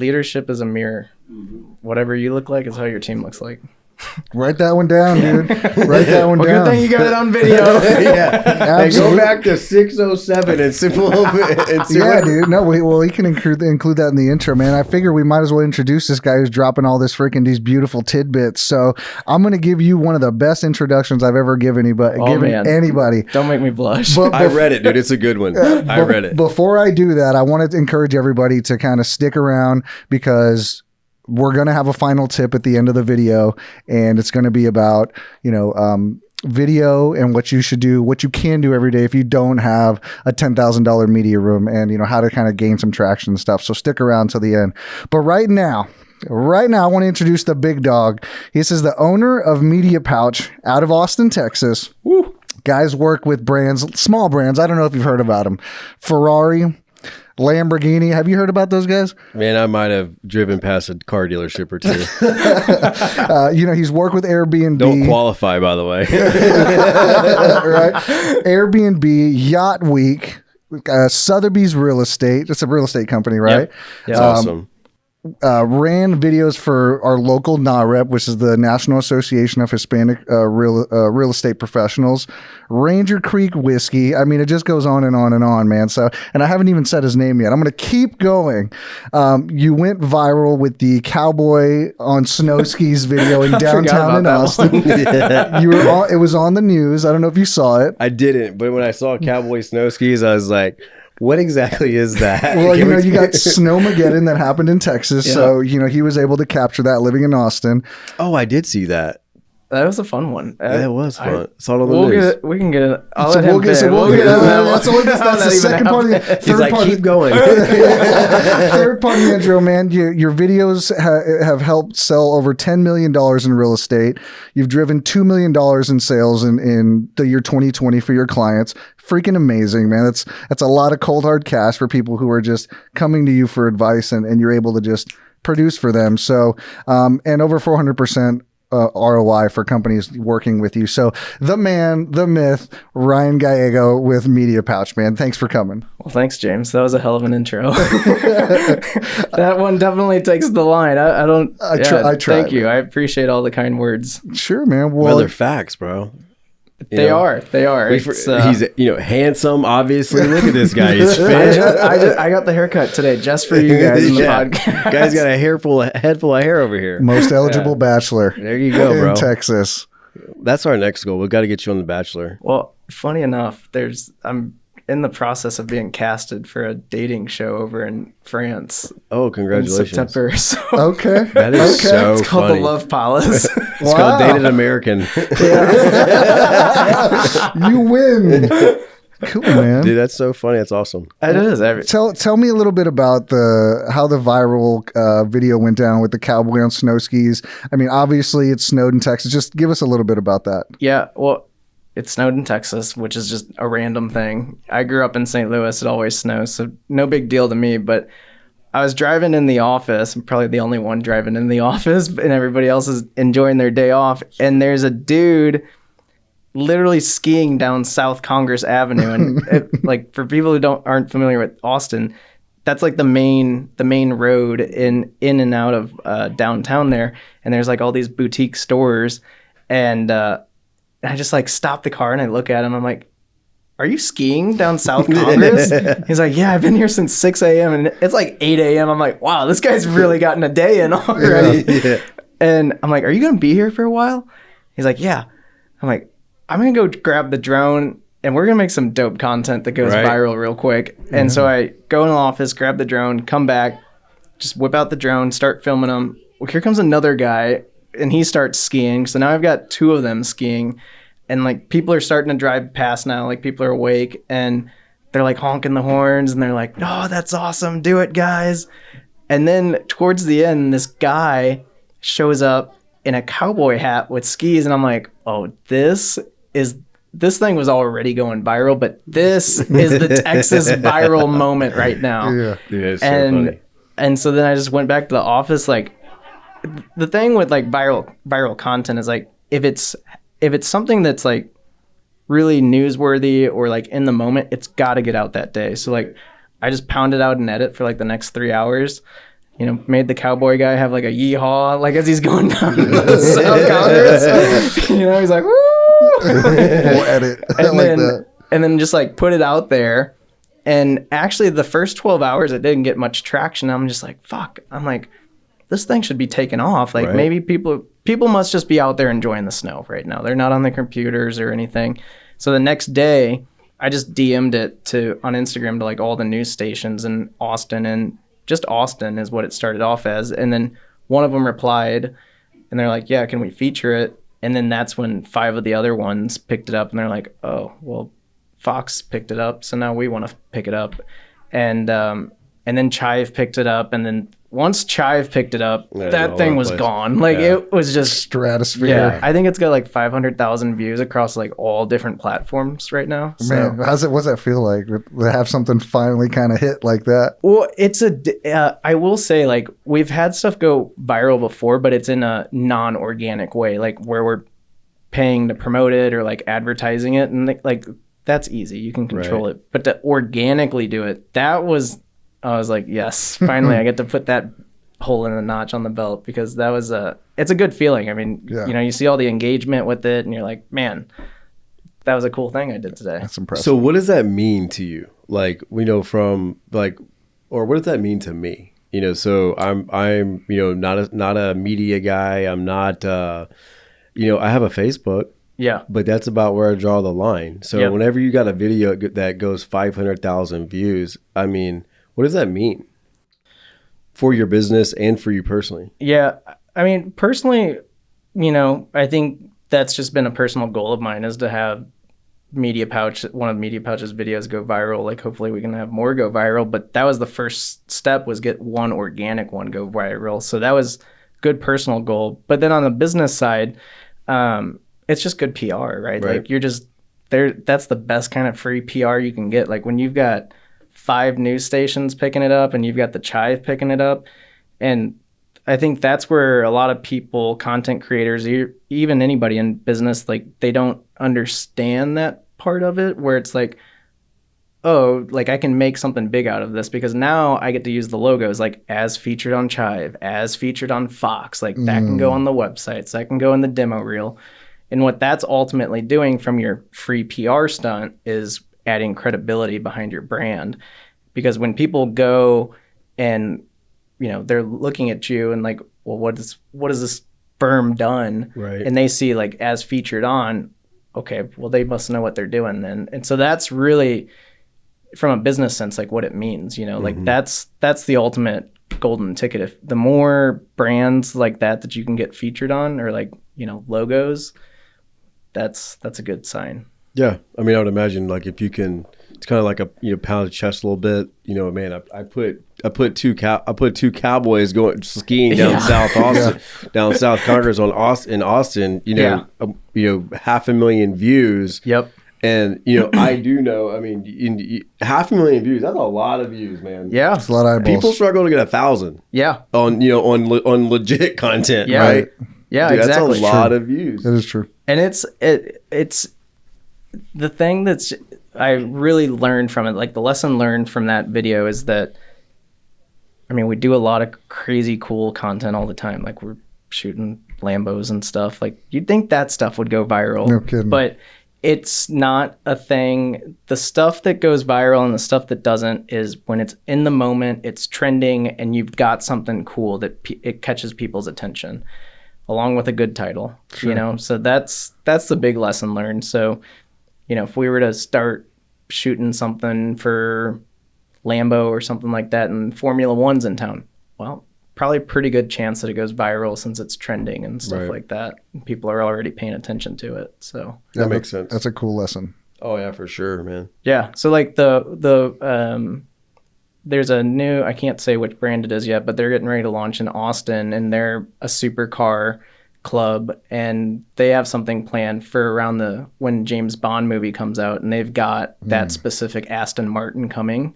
leadership is a mirror. Whatever you look like is how your team looks like. Write that one down, dude. Write that one down. Good thing you got it on video. Yeah, hey, go back to 607 and see yeah, dude. No, we can include that in the intro, man. I figure we might as well introduce this guy who's dropping all this these beautiful tidbits. So I'm going to give you one of the best introductions I've ever given anybody. Don't make me blush. I read it, dude. It's a good one. I read it. Before I do that, I wanted to encourage everybody to kind of stick around because we're going to have a final tip at the end of the video, and it's going to be about, video and what you should do, what you can do every day if you don't have a $10,000 media room, and, how to kind of gain some traction and stuff. So stick around to the end. But right now, I want to introduce the big dog. This is the owner of Media Pouch out of Austin, Texas. Woo. Guys work with brands, small brands. I don't know if you've heard about them. Ferrari, Lamborghini. Have you heard about those guys? Man, I might have driven past a car dealership or two. He's worked with Airbnb. Don't qualify, by the way. Right? Airbnb, Yacht Week, Sotheby's Real Estate. It's a real estate company, right? Yep. That's awesome. Ran videos for our local NAREP, which is the National Association of Hispanic Real Estate Professionals. Ranger Creek Whiskey. I mean, it just goes on and on and on, man. So, and I haven't even said his name yet. I'm going to keep going. You went viral with the cowboy on snow skis video in downtown in Austin. It was on the news. I don't know if you saw it. I didn't, but when I saw cowboy snow skis, I was like, what exactly is that? Well, you got Snowmageddon that happened in Texas. Yeah. So, he was able to capture that living in Austin. Oh, I did see that. That was a fun one. That was fun. Saw it on the news. We can get it. That's the second part of the third part. Keep going. Third part of the intro, man. Your videos have helped sell over $10 million in real estate. You've driven $2 million in sales in the year 2020 for your clients. Freaking amazing, man. That's a lot of cold hard cash for people who are just coming to you for advice, and you're able to just produce for them. So, and over 400% ROI for companies working with you. So the man, the myth, Ryan Gallego with Media Pouch, man. Thanks for coming. Well, thanks, James. That was a hell of an intro. That one definitely takes the line. I try. Thank you. I appreciate all the kind words. Sure, man. Well, they're facts, bro. They are. He's handsome, obviously. Look at this guy. He's fit. I got the haircut today just for you guys in the podcast. Guy's got a head full of hair over here. Most eligible bachelor. There you go, bro. In Texas. That's our next goal. We've got to get you on The Bachelor. Well, funny enough, I'm in the process of being casted for a dating show over in France. Oh, congratulations. In September. So okay. That is so It's called The Love Palace. It's called Dated American. You win. Cool, man. Dude, that's so funny. That's awesome. It is. Tell me a little bit about how the viral video went down with the cowboy on snow skis. I mean, obviously it snowed in Texas. Just give us a little bit about that. Yeah, well, it snowed in Texas, which is just a random thing. I grew up in St. Louis. It always snows, so no big deal to me. But I was driving in the office. I'm probably the only one driving in the office, and everybody else is enjoying their day off. And there's a dude literally skiing down South Congress Avenue. And for people who aren't familiar with Austin, that's like the main road in and out of downtown there. And there's like all these boutique stores, and I just stop the car and I look at him. I'm like, are you skiing down South Congress? He's like, yeah, I've been here since 6 a.m. and it's like 8 a.m. I'm like, wow, this guy's really gotten a day in already. Yeah. And I'm like, are you going to be here for a while? He's like, yeah. I'm like, I'm going to go grab the drone and we're going to make some dope content that goes viral real quick. Mm-hmm. And so I go in the office, grab the drone, come back, just whip out the drone, start filming them. Well, here comes another guy. And he starts skiing. So now I've got two of them skiing. And people are starting to drive past now. People are awake and they're honking the horns and they're like, oh, that's awesome. Do it, guys. And then towards the end, this guy shows up in a cowboy hat with skis. And I'm like, oh, this thing was already going viral, but this is the Texas viral moment right now. Yeah, it's so funny. And so then I just went back to the office. The thing with viral content is if it's something that's really newsworthy or in the moment, it's got to get out that day. So I just pounded out an edit for the next 3 hours, made the cowboy guy have like a yeehaw, like as he's going down the South Congress. He's like, woo! Full edit. I and like then, that. And then just like put it out there. And actually the first 12 hours, it didn't get much traction. I'm just like, fuck. I'm like, this thing should be taken off. Like maybe people must just be out there enjoying the snow right now. They're not on their computers or anything. So the next day I just DM'd it on Instagram to like all the news stations in Austin, and just Austin is what it started off as. And then one of them replied and they're like, yeah, can we feature it? And then that's when 5 of the other ones picked it up and they're like, oh, well, Fox picked it up. So now we want to pick it up. And then Chive picked it up. And then once Chive picked it up, that thing was gone. Like it was just stratosphere. Yeah. I think it's got like 500,000 views across like all different platforms right now. Man, what's that feel like to have something finally kind of hit like that? Well, I will say, like, we've had stuff go viral before, but it's in a non-organic way, like where we're paying to promote it or like advertising it. And like, that's easy. You can control it. But to organically do it, I was like, yes, finally I get to put that hole in the notch on the belt, because it's a good feeling. I mean, you see all the engagement with it and you're like, man, that was a cool thing I did today. That's impressive. So what does that mean to you? Like, from like, or what does that mean to me? So I'm not a media guy. I'm not, I have a Facebook. Yeah. But that's about where I draw the line. So whenever you got a video that goes 500,000 views, I mean, what does that mean for your business and for you personally? Yeah. I mean, personally, I think that's just been a personal goal of mine, is to have one of Media Pouch's videos go viral. Like, hopefully we can have more go viral. But that was the first step, was get one organic one go viral. So that was good personal goal. But then on the business side, it's just good PR, right? Like, you're just there. That's the best kind of free PR you can get. Like when you've got 5 news stations picking it up and you've got the Chive picking it up. And I think that's where a lot of people, content creators, even anybody in business, like they don't understand that part of it, where it's like, oh, like I can make something big out of this because now I get to use the logos, like as featured on Chive, as featured on Fox, like that can go on the websites, that can go in the demo reel. And what that's ultimately doing from your free PR stunt is adding credibility behind your brand. Because when people go and, they're looking at you and like, well, what is this firm done? Right. And they see like as featured on, okay, well, they must know what they're doing then. And so that's really, from a business sense, like what it means, like that's the ultimate golden ticket. If the more brands like that you can get featured on, or like, logos, that's a good sign. Yeah. I mean, I would imagine like if you can, it's kind of like a, pound the chest a little bit, man, I put two cowboys going skiing down South Austin, down South Congress in Austin, 500,000 views. Yep. And, I do know, I mean, 500,000 views, that's a lot of views, man. Yeah. It's a lot of eyeballs. People struggle to get 1,000. Yeah. On legit content, yeah. right? Yeah, Dude, exactly. That's a lot of views. That is true. And it's the thing that's I really learned from it, like the lesson learned from that video is that, I mean, we do a lot of crazy cool content all the time. Like we're shooting Lambos and stuff. Like you'd think that stuff would go viral. No kidding. But it's not a thing. The stuff that goes viral and the stuff that doesn't is when it's in the moment, it's trending, and you've got something cool that it catches people's attention, along with a good title. Sure. So that's the big lesson learned. So, if we were to start shooting something for Lambo or something like that, and Formula One's in town, well, probably a pretty good chance that it goes viral since it's trending and stuff like that. People are already paying attention to it. So that makes sense. That's a cool lesson. Oh yeah, for sure, man. Yeah. So like there's a new, I can't say which brand it is yet, but they're getting ready to launch in Austin, and they're a supercar club, and they have something planned for around when James Bond movie comes out, and they've got that specific Aston Martin coming.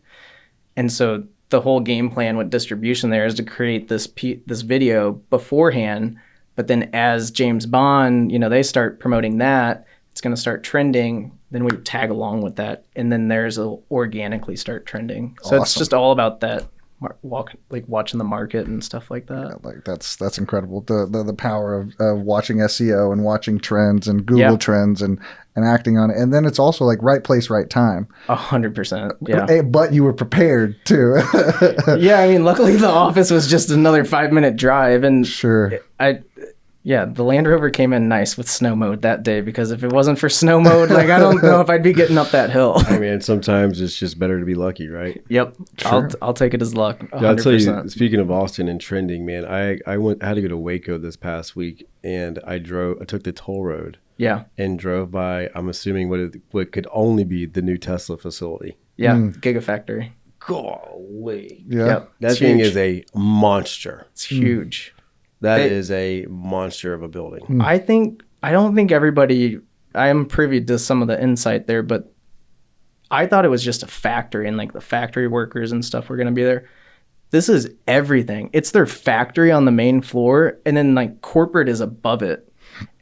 And so the whole game plan with distribution there is to create this video beforehand, but then as James Bond, they start promoting that, it's going to start trending, then we tag along with that, and then theirs will organically start trending. So It's just all about that watching the market and stuff like that. Yeah, like that's incredible. The power of watching SEO and watching trends and Google Yeah. trends and acting on it. And then it's also like right place, right time. 100%. Yeah. But you were prepared too. Yeah. I mean, luckily the office was just another 5-minute drive, and Sure. the Land Rover came in nice with snow mode that day, because if it wasn't for snow mode, like I don't know if I'd be getting up that hill. I mean, sometimes it's just better to be lucky, right? Yep. Sure. I'll take it as luck. 100%. Yeah, I'll tell you, speaking of Austin and trending, man, I had to go to Waco this past week, and I took the toll road Yeah. and drove by, I'm assuming what could only be the new Tesla facility. Yeah. Gigafactory. Golly. Yeah. Yep. That It's thing huge. is a monster. It's huge. That It- is a monster of a building. I don't think everybody, I am privy to some of the insight there, but I thought it was just a factory and like the factory workers and stuff were going to be there. This is everything. It's their factory on the main floor, and then like corporate is above it.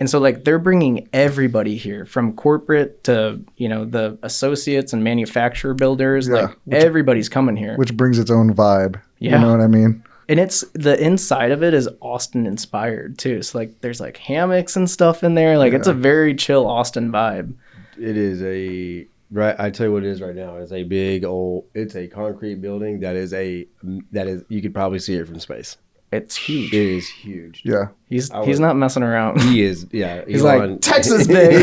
And so like they're bringing everybody here, from corporate to, the associates and manufacturer builders. Yeah. Like everybody's coming here. Which brings its own vibe. Yeah. You know what I mean? And it's the inside of it is Austin inspired too. So like there's like hammocks and stuff in there. Like it's a very chill Austin vibe. It is I tell you what it is right now. It's a concrete building that is you could probably see it from space. It's huge. It is huge. Yeah. He's not messing around. He is, yeah. He's Elon, like, Texas big.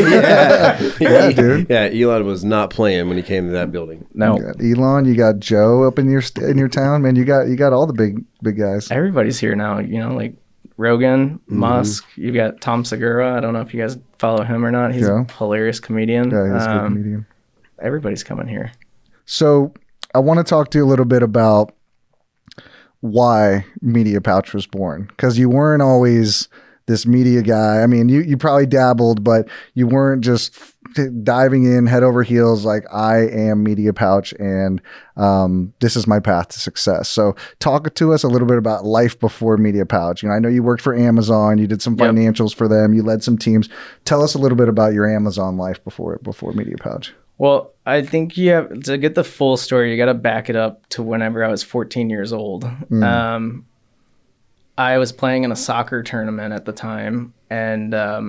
Yeah, dude. Yeah, Elon was not playing when he came to that building. No, You got Elon, you got Joe up in your town, man. You got all the big guys. everybody's here now. Like Rogan, Musk. You got Tom Segura. I don't know if you guys follow him or not. He's Yeah. a hilarious comedian. Yeah, he's a good comedian. Everybody's coming here. So I want to talk to you a little bit about why Media Pouch was born, because you weren't always this media guy. I mean, you probably dabbled, but you weren't just diving in head over heels like, I am Media Pouch and this is my path to success. So talk to us a little bit about life before Media Pouch. I know you worked for Amazon, you did some Yep. financials for them, you led some teams. Tell us a little bit about your Amazon life before Media Pouch. Well, I think you have to get the full story. You got to back it up to whenever I was 14 years old. I was playing in a soccer tournament at the time, and I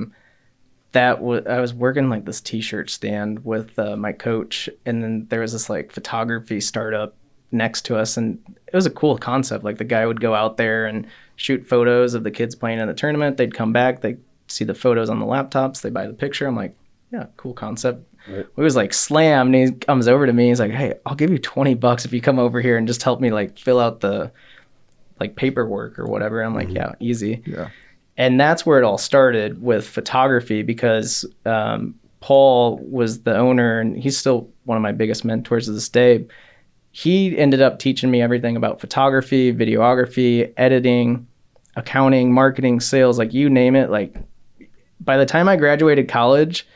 was working like this T-shirt stand with my coach, and then there was this like photography startup next to us, and it was a cool concept. Like the guy would go out there and shoot photos of the kids playing in the tournament. They'd come back, they'd see the photos on the laptops, they buy the picture. I'm like, yeah, cool concept. Right. We was like slammed, and he comes over to me. He's like, "Hey, I'll give you $20 if you come over here and just help me like fill out the like paperwork or whatever." I'm like, "Yeah, easy." Yeah. And that's where it all started with photography, because Paul was the owner, and he's still one of my biggest mentors to this day. He ended up teaching me everything about photography, videography, editing, accounting, marketing, sales, like you name it. Like by the time I graduated college,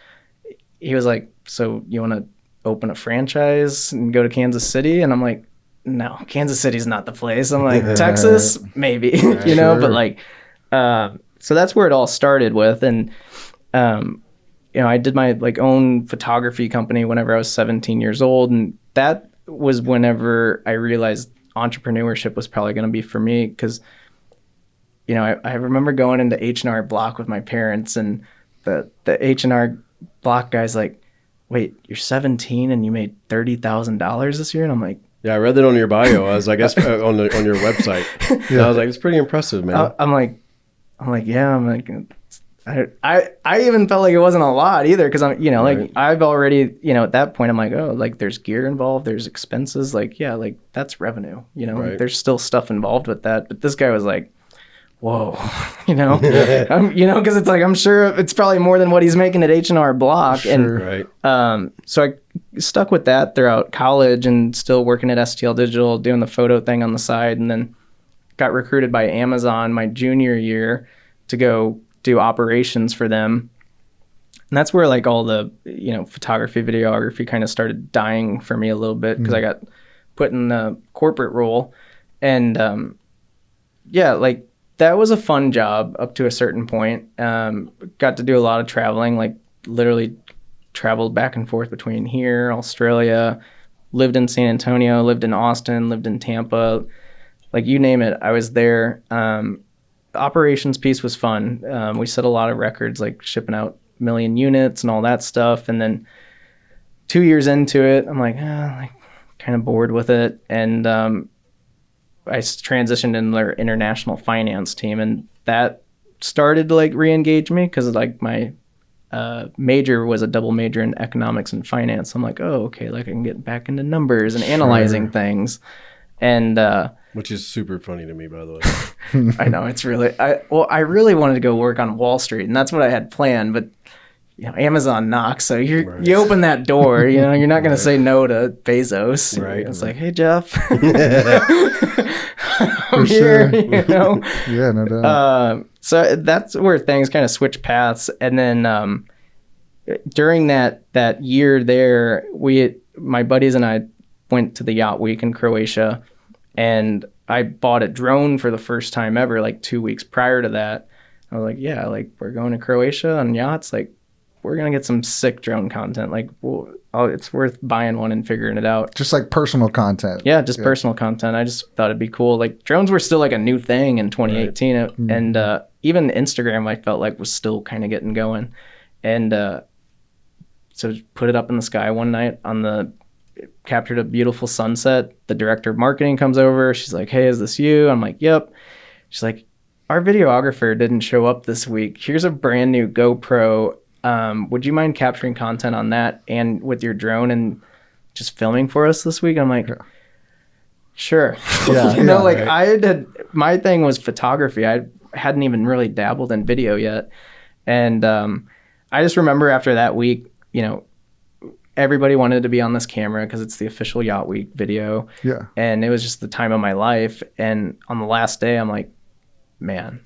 he was like, "So you want to open a franchise and go to Kansas City?" And I'm like, "No, Kansas City's not the place." I'm like, "Texas, maybe," Sure. but like, so that's where it all started with. And, I did my like own photography company whenever I was 17 years old. And that was whenever I realized entrepreneurship was probably going to be for me. Cause I remember going into H&R Block with my parents, and the H&R Block guy's like, "Wait, you're 17 and you made $30,000 this year?" And I'm like, Yeah, I read that on your bio. I was like, that's on your website. And I was like, it's pretty impressive, man. I'm like, yeah. I'm like, I even felt like it wasn't a lot either, because I'm, like Right. I've already, at that point I'm like, oh, like there's gear involved, there's expenses, like yeah, like that's revenue, Right. there's still stuff involved with that. But this guy was like, whoa, because it's like, I'm sure it's probably more than what he's making at H&R Block. Sure. Right. So I stuck with that throughout college and still working at STL Digital, doing the photo thing on the side, and then got recruited by Amazon my junior year to go do operations for them. And that's where like all the, photography, videography kind of started dying for me a little bit, because I got put in the corporate role. And like that was a fun job up to a certain point. Got to do a lot of traveling, like literally traveled back and forth between here, Australia, lived in San Antonio, lived in Austin, lived in Tampa. like you name it, I was there. The operations piece was fun. We set a lot of records, like shipping out 1,000,000 units and all that stuff. And then 2 years into it, I'm like, kind of bored with it. And I transitioned in their international finance team, and that started to like re-engage me because like my major was a double major in economics and finance. I'm like, oh, okay, like I can get back into numbers and analyzing things. And which is super funny to me, by the way. I know it's really, I really wanted to go work on Wall Street, and that's what I had planned, but Amazon knocks, so you open that door, you're not going to say no to Bezos. Right. It's like, hey, Jeff, For I'm here, sure. Yeah, no doubt. So that's where things kind of switch paths. And then during that year there, my buddies and I went to the Yacht Week in Croatia, and I bought a drone for the first time ever, like 2 weeks prior to that. I was like, yeah, like we're going to Croatia on yachts, like we're going to get some sick drone content. Like it's worth buying one and figuring it out. Just like personal content. Yeah, just personal content. I just thought it'd be cool. Like drones were still like a new thing in 2018. Right. And even Instagram, I felt like was still kind of getting going. And so put it up in the sky one night captured a beautiful sunset. The director of marketing comes over. She's like, hey, is this you? I'm like, yep. She's like, our videographer didn't show up this week. Here's a brand new GoPro. Would you mind capturing content on that and with your drone and just filming for us this week? I'm like, sure. Yeah, my thing was photography. I hadn't even really dabbled in video yet. And I just remember after that week, everybody wanted to be on this camera because it's the official Yacht Week video. Yeah. And it was just the time of my life. And on the last day, I'm like, man,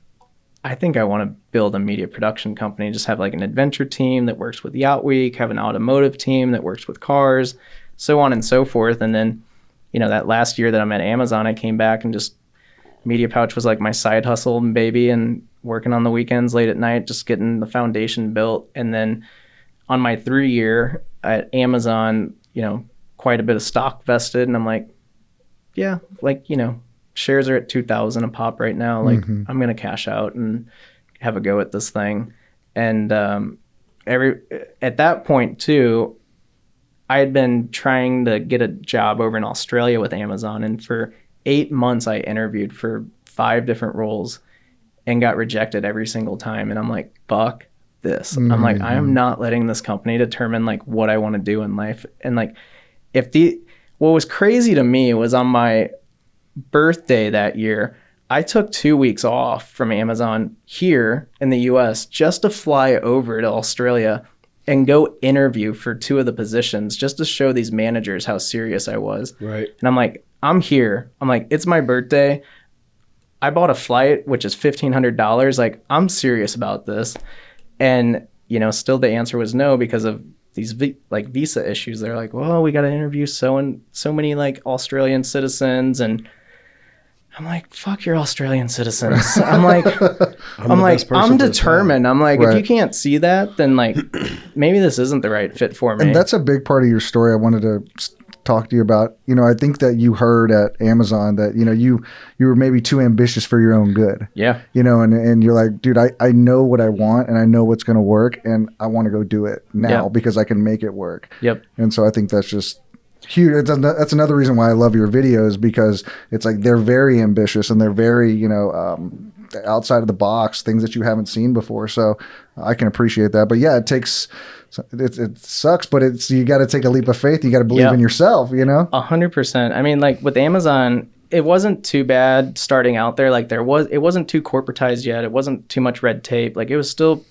I think I want to build a media production company, just have like an adventure team that works with Yacht Week, have an automotive team that works with cars, so on and so forth. And then, that last year that I'm at Amazon, I came back and just Media Pouch was like my side hustle and baby, and working on the weekends late at night, just getting the foundation built. And then on my 3 year at Amazon, quite a bit of stock vested. And I'm like, yeah, like, shares are at 2,000 a pop right now. Like I'm going to cash out and have a go at this thing. And at that point too, I had been trying to get a job over in Australia with Amazon. And for 8 months, I interviewed for 5 different roles and got rejected every single time. And I'm like, fuck this. I'm like, I am not letting this company determine like what I want to do in life. And like, what was crazy to me was on my birthday that year, I took 2 weeks off from Amazon here in the US just to fly over to Australia and go interview for 2 of the positions just to show these managers how serious I was. Right. And I'm like, I'm here. I'm like, it's my birthday. I bought a flight, which is $1,500. Like, I'm serious about this. And, still the answer was no because of these visa issues. They're like, well, we got to interview so many like Australian citizens. And I'm like, fuck your Australian citizens. I'm like, I'm determined. I'm like, if you can't see that, then like, maybe this isn't the right fit for me. And that's a big part of your story I wanted to talk to you about. I think that you heard at Amazon that, you were maybe too ambitious for your own good. Yeah. And you're like, dude, I know what I want and I know what's going to work and I want to go do it now because I can make it work. Yep. And so I think that's just huge. That's another reason why I love your videos, because it's like they're very ambitious and they're very, outside of the box, things that you haven't seen before. So I can appreciate that. But yeah, it sucks, but you got to take a leap of faith. You got to believe in yourself, 100%. I mean, like with Amazon, it wasn't too bad starting out there. Like it wasn't too corporatized yet. It wasn't too much red tape. Like it was still,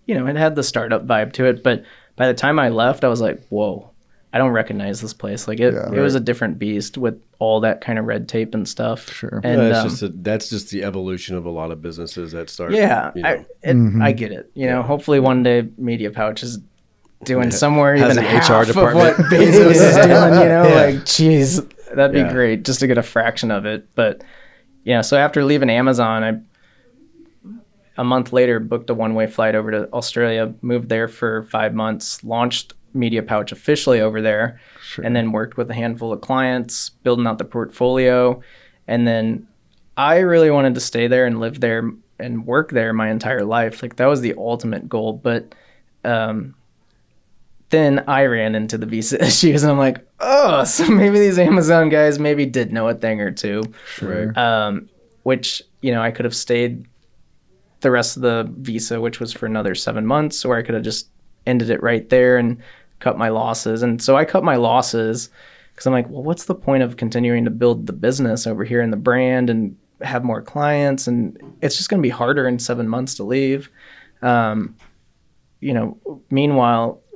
it had the startup vibe to it. But by the time I left, I was like, whoa, I don't recognize this place. Like it was a different beast with all that kind of red tape and stuff. Sure. And that's just the evolution of a lot of businesses that start. Yeah, I get it. Hopefully one day Media Pouch is doing somewhere even half of what Bezos is doing. Like, geez, that'd be great just to get a fraction of it. But so after leaving Amazon, a month later booked a one-way flight over to Australia, moved there for 5 months, launched Media Pouch officially over there, and then worked with a handful of clients, building out the portfolio. And then I really wanted to stay there and live there and work there my entire life. Like that was the ultimate goal. But um, then I ran into the visa issues, and I'm like, oh, so maybe these Amazon guys maybe did know a thing or two. Right. Which, I could have stayed the rest of the visa, which was for another 7 months, or I could have just ended it right there and cut my losses. And so I cut my losses because I'm like, well, what's the point of continuing to build the business over here and the brand and have more clients? And it's just going to be harder in 7 months to leave. Meanwhile,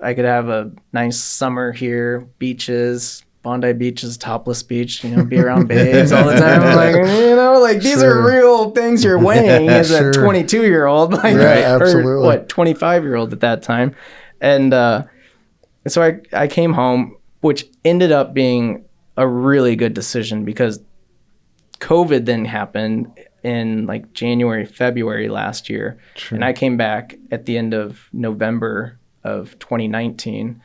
I could have a nice summer here, beaches, Bondi Beach is topless beach, be around babes all the time. I'm like, these are real things you're weighing as a 22-year-old, like, right, absolutely. or 25-year-old at that time. And so I came home, which ended up being a really good decision because COVID then happened in like January, February last year. True. And I came back at the end of November of 2019.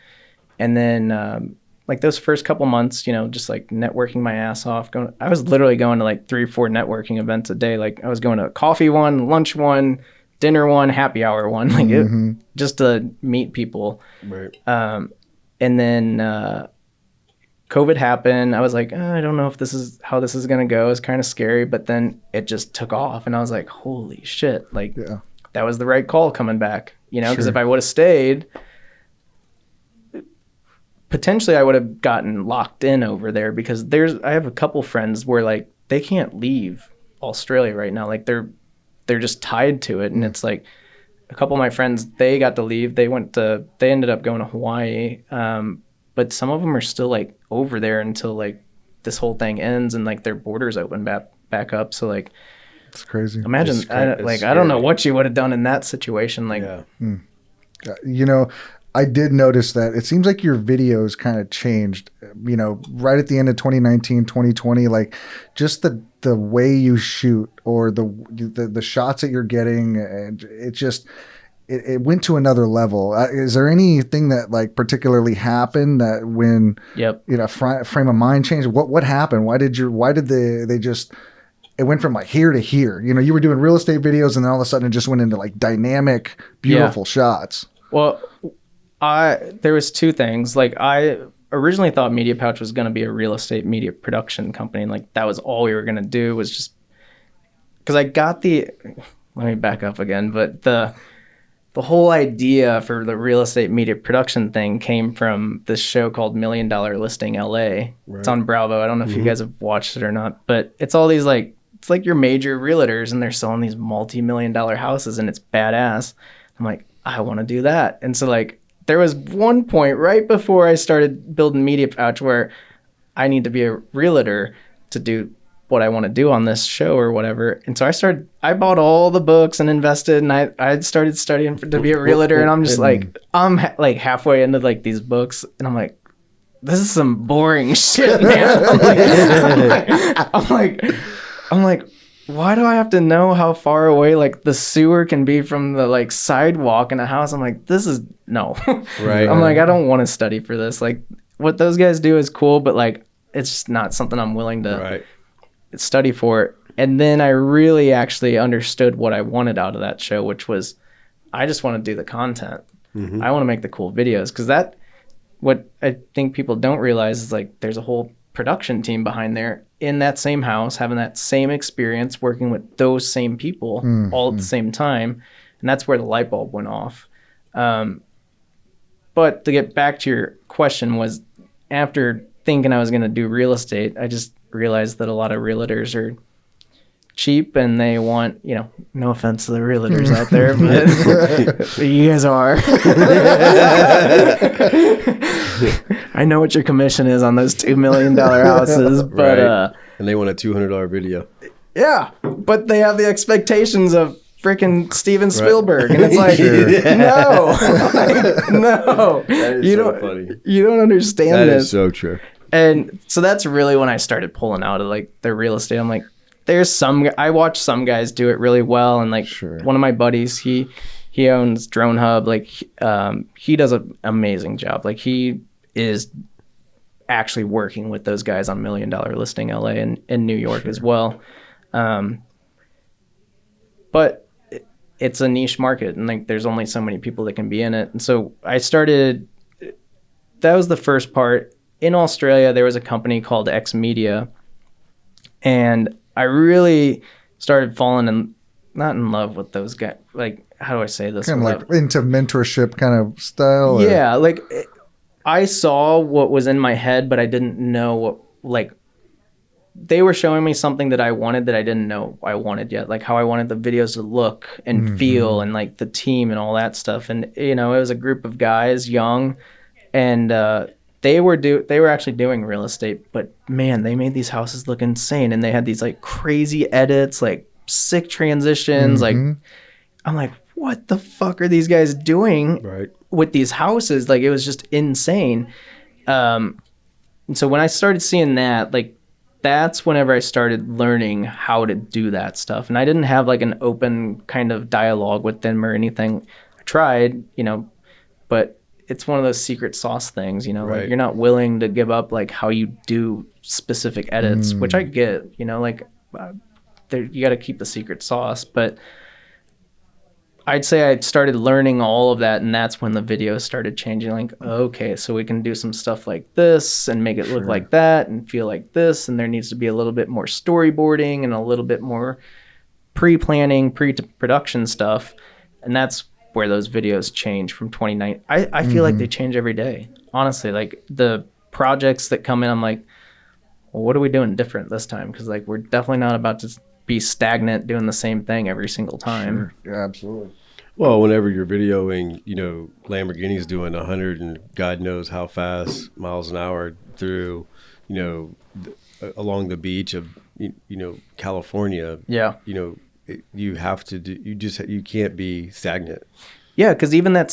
And then like those first couple months, just like networking my ass off. I was literally going to like 3 or 4 networking events a day. Like I was going to a coffee one, lunch one, dinner one, happy hour one, like just to meet people. Right. And then COVID happened. I was like, I don't know if this is how this is going to go. It's kind of scary, but then it just took off. And I was like, holy shit. Like that was the right call coming back, because if I would have stayed, potentially I would have gotten locked in over there because I have a couple friends where like they can't leave Australia right now. Like they're just tied to it. And it's like a couple of my friends, they got to leave. They ended up going to Hawaii. But some of them are still like over there until like this whole thing ends and like their borders open back up. So like, it's crazy. Imagine I don't know what you would have done in that situation. Like, I did notice that it seems like your videos kind of changed, right at the end of 2019, 2020, like just the way you shoot or the shots that you're getting, and it went to another level. Is there anything that like particularly happened that when, frame of mind changed? What happened? Why did they just, it went from like here to here, you were doing real estate videos and then all of a sudden it just went into like dynamic, beautiful shots. Well, there was 2 things. Like I originally thought Media Pouch was going to be a real estate media production company. And like that was all we were going to do was just because I got let me back up again. But the whole idea for the real estate media production thing came from this show called $1 Million Listing LA. Right. It's on Bravo. I don't know if you guys have watched it or not, but it's all these like, it's like your major realtors and they're selling these multi-million-dollar houses and it's badass. I'm like, I want to do that. And so like, there was one point right before I started building Media Pouch where I need to be a realtor to do what I want to do on this show or whatever. And so I bought all the books and invested and I started studying to be a realtor. And I'm just like, I'm like halfway into like these books and I'm like, this is some boring shit, man. I'm like, why do I have to know how far away like the sewer can be from the like sidewalk in a house? I'm like, this is no. Right. I'm like, I don't want to study for this. Like what those guys do is cool, but like, it's just not something I'm willing to study for. And then I really actually understood what I wanted out of that show, which was I just want to do the content. I want to make the cool videos because what I think people don't realize is like there's a whole production team behind there in that same house, having that same experience, working with those same people all at the same time. And that's where the light bulb went off. But to get back to your question was after thinking I was going to do real estate, I just realized that a lot of realtors are cheap and they want, no offense to the realtors out there, but you guys are. I know what your commission is on those $2 million houses, but and they want a $200 video. Yeah, but they have the expectations of freaking Steven Spielberg, and it's like, no, no, That is so funny. You don't understand That this. is so true. And so that's really when I started pulling out of like the real estate. I'm like, I watch some guys do it really well, and like one of my buddies, he owns Drone Hub. Like he does an amazing job. Like he is actually working with those guys on $1 Million Listing LA and in New York as well. But it's a niche market, and like there's only so many people that can be in it. And so I started. That was the first part. In Australia, there was a company called X Media, and I really started falling in, not in love with those guys. Like, how do I say this? Kind of like into mentorship kind of style. Or? Yeah, like I saw what was in my head, but I didn't know what, like, they were showing me something that I wanted that I didn't know I wanted yet, like how I wanted the videos to look and feel, and like the team and all that stuff. And it was a group of guys, young, and they were actually doing real estate, but man, they made these houses look insane, and they had these like crazy edits, like sick transitions. Like, I'm like, what the fuck are these guys doing with these houses? Like, it was just insane. And so when I started seeing that, like, that's whenever I started learning how to do that stuff. And I didn't have like an open kind of dialogue with them or anything. I tried, but it's one of those secret sauce things, like you're not willing to give up like how you do specific edits, which I get, like you got to keep the secret sauce. But I'd say I started learning all of that, and that's when the videos started changing. Like, okay, so we can do some stuff like this and make it look like that and feel like this, and there needs to be a little bit more storyboarding and a little bit more pre-planning, pre-production stuff, and that's where those videos change from 2019. I feel like they change every day, honestly. Like, the projects that come in, I'm like, well, what are we doing different this time? Because like we're definitely not about to be stagnant doing the same thing every single time. Sure. Yeah, absolutely. Well, whenever you're videoing, Lamborghini's doing 100 and God knows how fast miles an hour through, along the beach of, California. Yeah. You have to do, you can't be stagnant. Yeah, because even that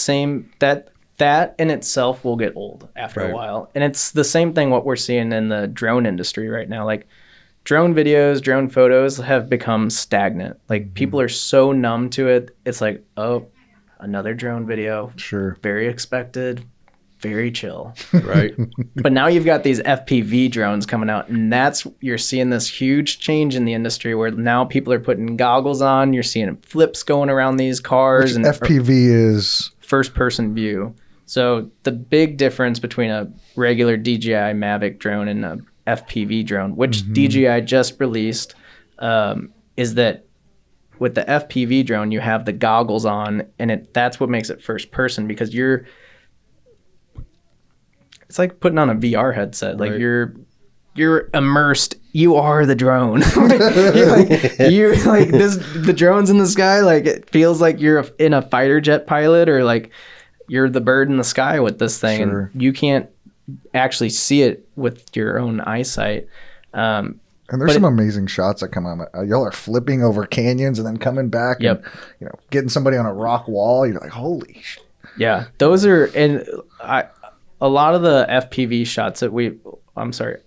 in itself will get old after a while. And it's the same thing what we're seeing in the drone industry right now. Like, drone videos, drone photos have become stagnant. Like, people are so numb to it. It's like, oh, another drone video. Sure. Very expected, very chill. Right. But now you've got these FPV drones coming out, and you're seeing this huge change in the industry where now people are putting goggles on. You're seeing flips going around these cars. Which and FPV is first person view. So the big difference between a regular DJI Mavic drone and a FPV drone, which DJI just released, is that with the FPV drone, you have the goggles on, and that's what makes it first person, because it's like putting on a VR headset. Like, you're immersed. You are the drone. The drone's in the sky. Like, it feels like you're in a fighter jet pilot, or like you're the bird in the sky with this thing. Sure. And you can't actually see it with your own eyesight. And there's some amazing shots that come out. Y'all are flipping over canyons and then coming back and getting somebody on a rock wall. You're like, holy shit. Yeah, those are, and a lot of the FPV shots that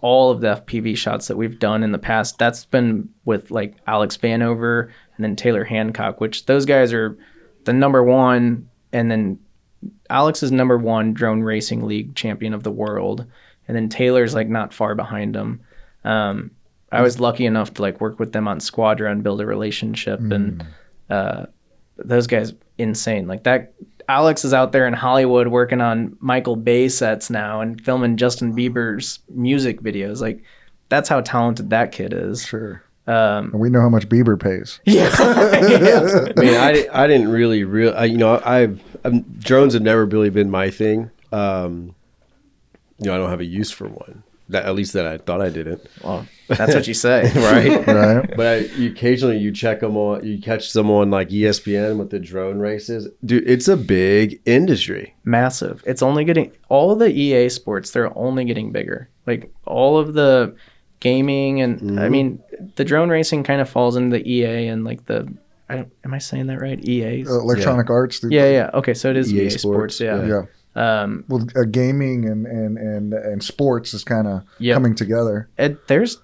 all of the FPV shots that we've done in the past, that's been with like Alex Vanover and then Taylor Hancock, which those guys are the number one, and then Alex is number one drone racing league champion of the world, and then Taylor's like not far behind him. I was lucky enough to like work with them on Squadra and build a relationship, and those guys, insane. Like, that Alex is out there in Hollywood working on Michael Bay sets now and filming Justin Bieber's music videos. Like, that's how talented that kid is. Sure. And we know how much Bieber pays. Yeah. I mean, I didn't really drones have never really been my thing. I don't have a use for one. At least that I thought I didn't. Well, that's what you say. Right. Right. But occasionally you catch them on like ESPN with the drone races. Dude, it's a big industry. Massive. It's only getting, all the EA sports, they're only getting bigger. Like, all of the gaming and I mean, the drone racing kind of falls into the EA and like am I saying that right? EA? Electronic Arts. Yeah. Okay, so it is EA Sports. Yeah. Well, gaming and sports is kind of coming together. There's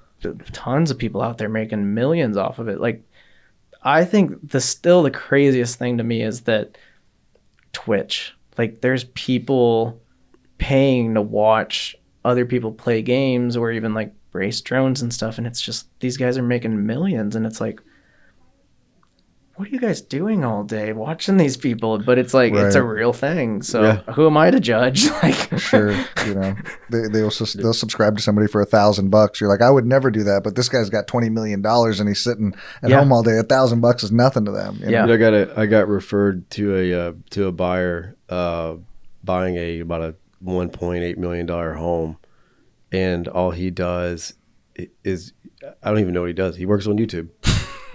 tons of people out there making millions off of it. Like, I think the craziest thing to me is that Twitch, like, there's people paying to watch other people play games, or even like race drones and stuff, and it's just these guys are making millions, and it's like, what are you guys doing all day watching these people? But it's like it's a Right. real thing. So who am I to judge? Like, Sure, they'll subscribe to somebody for $1,000. You're like, I would never do that, but this guy's got $20 million and he's sitting at home all day. $1,000 is nothing to them. You know? I got referred to a buyer buying about a $1.8 million home, and all he does is, I don't even know what he does. He works on YouTube.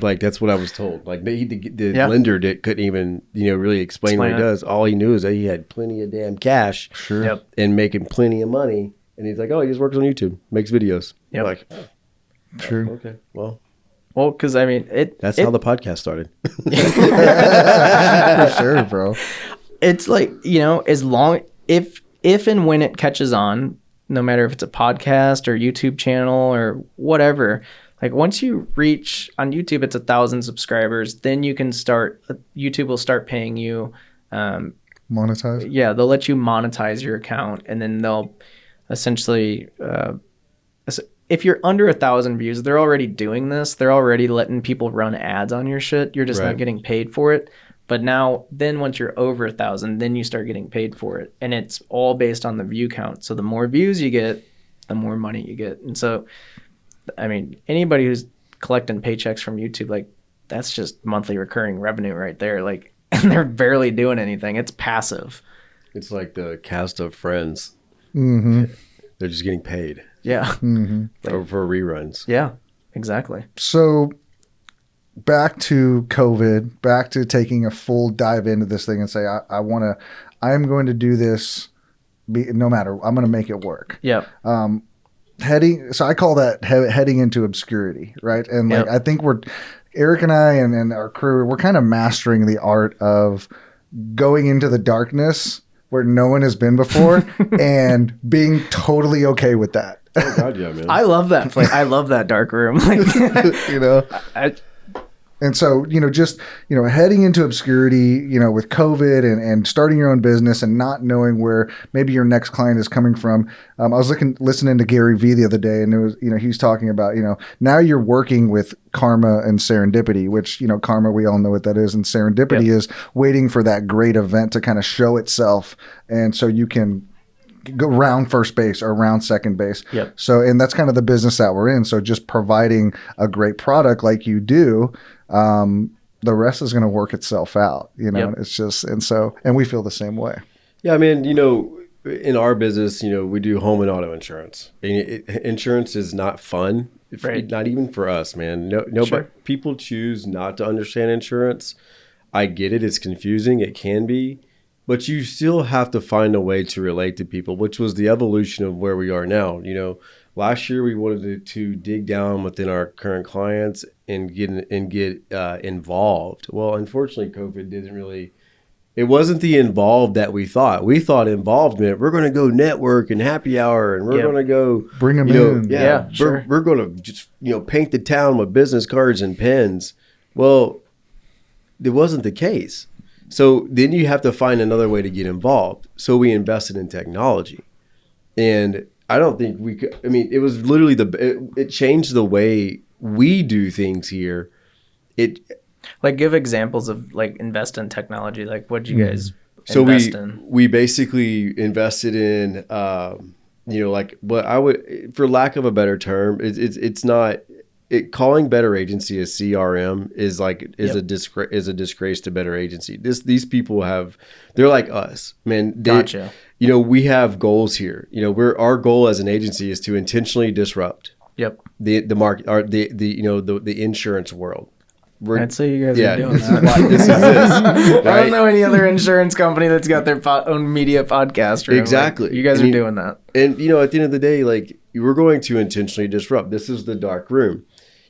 Like, that's what I was told. Like, the lender couldn't even, really explain what he does. All he knew is that he had plenty of damn cash, and making plenty of money. And he's like, oh, he just works on YouTube, makes videos. Yep. Like, Sure. Okay, well, because I mean, that's how the podcast started. For sure, bro. It's like, as long if and when it catches on, no matter if it's a podcast or YouTube channel or whatever. Like, once you reach on YouTube, it's 1,000 subscribers, then you can YouTube will start paying you. Monetize? Yeah, they'll let you monetize your account, and then they'll essentially, if you're under 1,000 views, they're already doing this. They're already letting people run ads on your shit. You're just not getting paid for it. But then once you're over 1,000, then you start getting paid for it. And it's all based on the view count. So the more views you get, the more money you get. And so, I mean, anybody who's collecting paychecks from YouTube, like, that's just monthly recurring revenue right there. Like, and they're barely doing anything. It's passive. It's like the cast of Friends. Mm-hmm. They're just getting paid. Yeah. Mm-hmm. For reruns. Yeah, exactly. So back to COVID, back to taking a full dive into this thing and say, I'm going to do this no matter, I'm going to make it work. Yeah. So I call that heading into obscurity, right? And like, I think Eric and I and our crew, we're kind of mastering the art of going into the darkness where no one has been before and being totally okay with that. Oh God, yeah, man. I love that place. I love that dark room. And so, just, heading into obscurity, with COVID and starting your own business and not knowing where maybe your next client is coming from. I was listening to Gary Vee the other day, and it was, he was talking about, now you're working with karma and serendipity, which, karma, we all know what that is. And serendipity is waiting for that great event to kind of show itself. And so you can go round first base or round second base. Yep. So, and that's kind of the business that we're in. So just providing a great product like you do, the rest is going to work itself out, It's just, and we feel the same way. Yeah. I mean, in our business, we do home and auto insurance. Insurance is not fun. Right. Not even for us, man. No, Sure. but people choose not to understand insurance. I get it. It's confusing. It can be. But you still have to find a way to relate to people, which was the evolution of where we are now. Last year we wanted to dig down within our current clients and get involved. Well, unfortunately, COVID didn't really. It wasn't the involved that we thought. We thought involvement. We're going to go network and happy hour, and we're going to go bring them in. Yeah, sure. We're going to just paint the town with business cards and pens. Well, it wasn't the case. So then you have to find another way to get involved. So we invested in technology. And I don't think we could, it was literally it changed the way we do things here. Like, give examples of, like, invest in technology. Like, what'd you guys so invest in? We basically invested in, like what I would, for lack of a better term, it's not, calling Better Agency a CRM is a disgrace to Better Agency. These people they're like us, man. Gotcha. We have goals here. Our goal as an agency is to intentionally disrupt. Yep. The market, or the insurance world. I'd say you guys are doing that. Right? I don't know any other insurance company that's got their own media podcast room. Exactly. Like, you guys are doing that. And at the end of the day, like, we're going to intentionally disrupt. This is the dark room.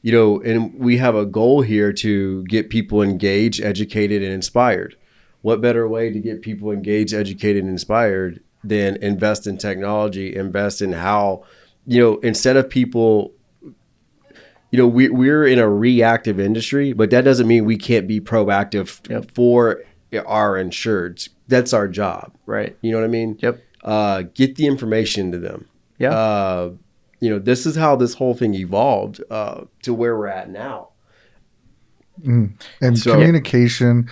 And we have a goal here to get people engaged, educated, and inspired. What better way to get people engaged, educated, and inspired than invest in technology, invest in how, instead of people, we're in a reactive industry, but that doesn't mean we can't be proactive for our insureds. That's our job. Right. You know what I mean? Yep. Get the information to them. Yeah. this is how this whole thing evolved to where we're at now. And So- communication,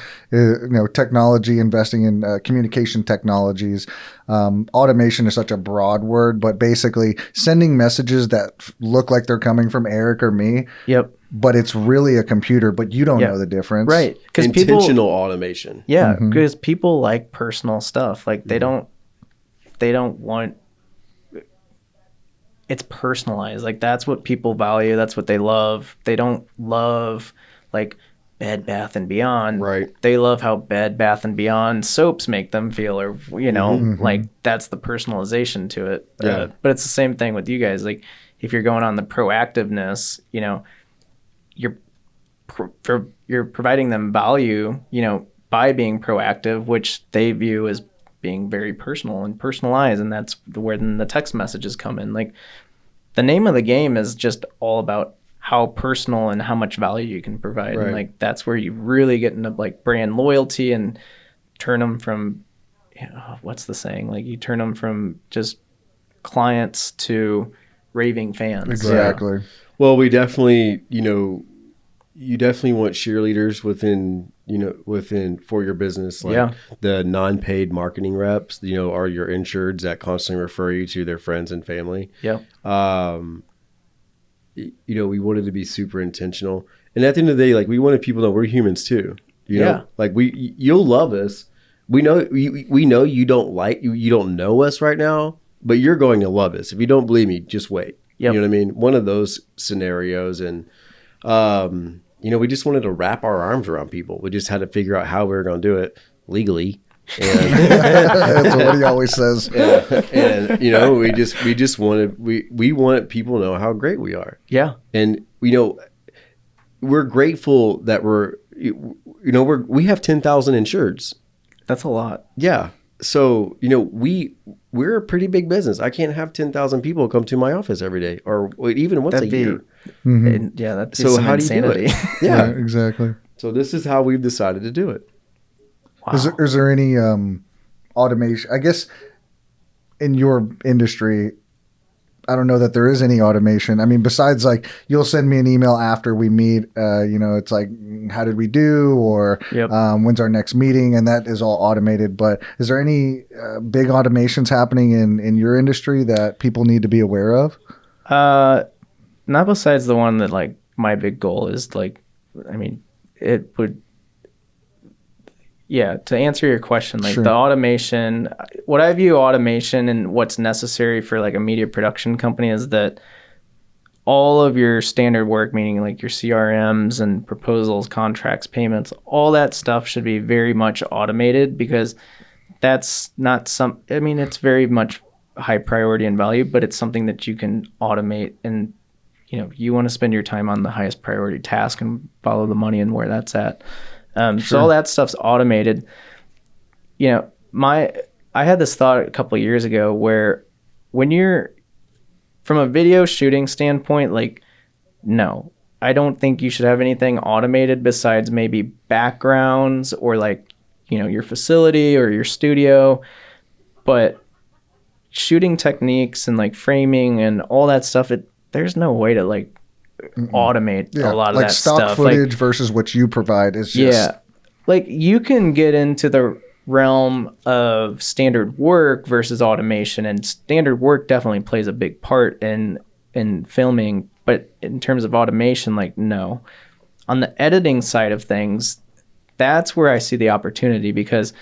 technology, investing in communication technologies. Automation is such a broad word, but basically sending messages that look like they're coming from Eric or me, Yep. but it's really a computer, but you don't Yeah. know the difference. Right. Because Intentional automation. yeah, because people like personal stuff. Like they don't want, it's personalized. Like that's what people value. That's what they love. They don't love like Bed Bath and Beyond. Right. They love how Bed Bath and Beyond soaps make them feel, or like that's the personalization to it. Yeah. But it's the same thing with you guys. Like if you're going on the proactiveness, you're providing them value, by being proactive, which they view as being very personal and personalized, and that's where then the text messages come in. Like the name of the game is just all about how personal and how much value you can provide. Right. And like that's where you really get into like brand loyalty and turn them from what's the saying? Like you turn them from just clients to raving fans. Exactly. Well, we definitely, you definitely want cheerleaders within for your business. Like the non-paid marketing reps, are your insureds that constantly refer you to their friends and family. Yeah. We wanted to be super intentional. And at the end of the day, like we wanted people to know we're humans too. Like you'll love us. We know you don't know us right now, but you're going to love us. If you don't believe me, just wait. Yep. You know what I mean? One of those scenarios. And, we just wanted to wrap our arms around people. We just had to figure out how we were going to do it legally. And That's what he always says. and we just wanted, we want people to know how great we are. Yeah. And, we're grateful that we have 10,000 insureds. That's a lot. Yeah. So, we're a pretty big business. I can't have 10,000 people come to my office every day or even once a year. And, yeah, that's So some how insanity. do you do it? Yeah, Yeah. exactly. So this is how we've decided to do it. Wow. Is there any automation? I guess in your industry, I don't know that there is any automation. I mean, besides like you'll send me an email after we meet, it's like, how did we do? Or when's our next meeting? And that is all automated. But is there any big automations happening in your industry that people need to be aware of? Not besides the one that like my big goal is like, I mean, it would, to answer your question, like Sure. the automation, what I view automation and what's necessary for like a media production company is that all of your standard work, meaning like your CRMs and proposals, contracts, payments, all that stuff should be very much automated, because that's not it's very much high priority and value, but it's something that you can automate. And you want to spend your time on the highest priority task and follow the money and where that's at. So all that stuff's automated. I had this thought a couple of years ago where when you're from a video shooting standpoint, like, no, I don't think you should have anything automated besides maybe backgrounds or like, your facility or your studio. But shooting techniques and like framing and all that stuff, there's no way to like automate a lot of like that stock stuff. footage versus what you provide is just like you can get into the realm of standard work versus automation, and standard work definitely plays a big part in filming, but in terms of automation, like, no. On the editing side of things, that's where I see the opportunity, because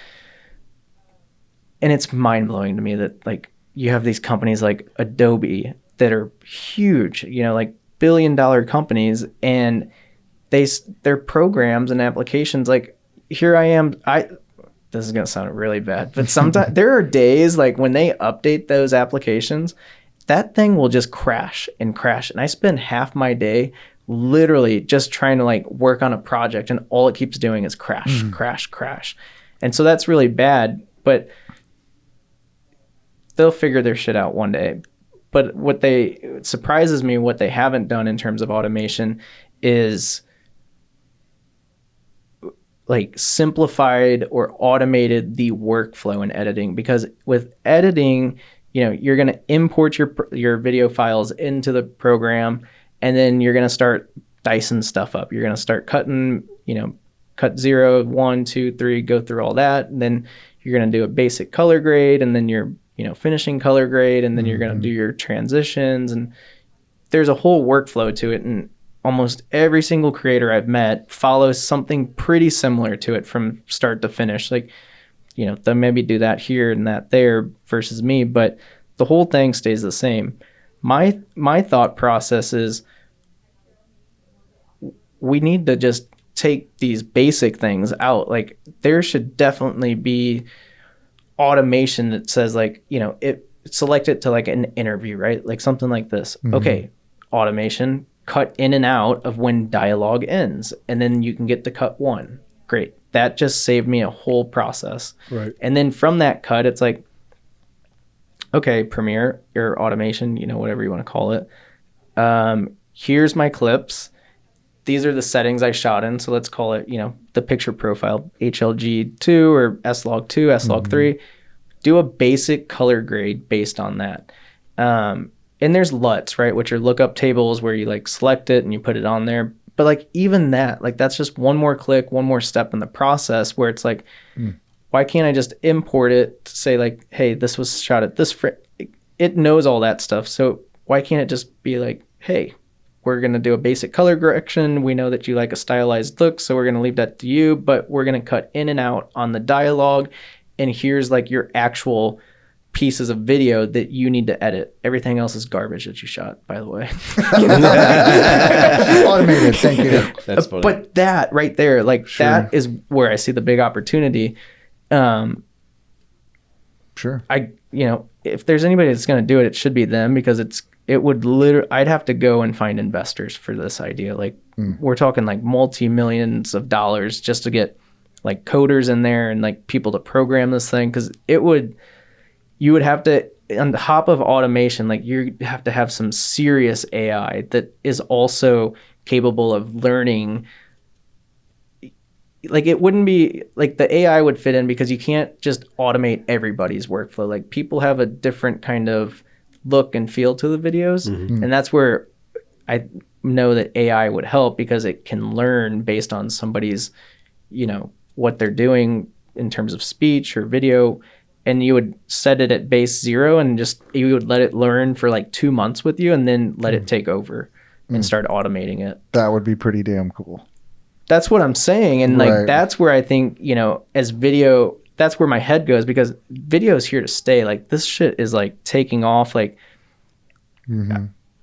and it's mind-blowing to me that like you have these companies like Adobe that are huge, like billion-dollar companies, and their programs and applications, like here I am, this is going to sound really bad, but sometimes there are days like when they update those applications, that thing will just crash. And I spend half my day literally just trying to like work on a project, and all it keeps doing is crash. And so that's really bad, but they'll figure their shit out one day. But it surprises me what they haven't done in terms of automation is like simplified or automated the workflow in editing. Because with editing, you're going to import your video files into the program, and then you're going to start dicing stuff up. You're going to start cutting, cut 0, 1, 2, 3, go through all that. And then you're going to do a basic color grade, and then you're, finishing color grade, and then you're going to do your transitions. And there's a whole workflow to it. And almost every single creator I've met follows something pretty similar to it from start to finish. Like, they'll maybe do that here and that there versus me, but the whole thing stays the same. My thought process is we need to just take these basic things out. Like, there should definitely be automation that says, like, select it to like an interview, right? Like something like this. Mm-hmm. Okay, automation, cut in and out of when dialogue ends, and then you can get to cut 1. Great. That just saved me a whole process. Right. And then from that cut, it's like, okay, Premiere or automation, whatever you want to call it. Here's my clips. These are the settings I shot in. So let's call it, the picture profile, HLG2 or SLOG2, SLOG3. Do a basic color grade based on that. And there's LUTs, right, which are lookup tables where you like select it and you put it on there. But like even that, like that's just one more click, one more step in the process where it's like, why can't I just import it to say like, hey, this was shot at this frame? It knows all that stuff. So why can't it just be like, hey, we're going to do a basic color correction. We know that you like a stylized look, so we're going to leave that to you, but we're going to cut in and out on the dialogue. And here's like your actual pieces of video that you need to edit. Everything else is garbage that you shot, by the way. Automated, thank you. That's funny. But that right there, like that is where I see the big opportunity. Sure. If there's anybody that's going to do it, it should be them, because it would literally, I'd have to go and find investors for this idea. Like we're talking like multi-millions of dollars just to get like coders in there and like people to program this thing. Cause you would have to, on top of automation, like you have to have some serious AI that is also capable of learning. Like it wouldn't be like the AI would fit in because you can't just automate everybody's workflow. Like people have a different kind of look and feel to the videos. Mm-hmm. And that's where I know that AI would help, because it can learn based on somebody's, what they're doing in terms of speech or video. And you would set it at base 0 and just, you would let it learn for like 2 months with you and then let it take over and start automating it. That would be pretty damn cool. That's what I'm saying. And like, that's where I think, as video, that's where my head goes, because video is here to stay. Like this shit is like taking off. Like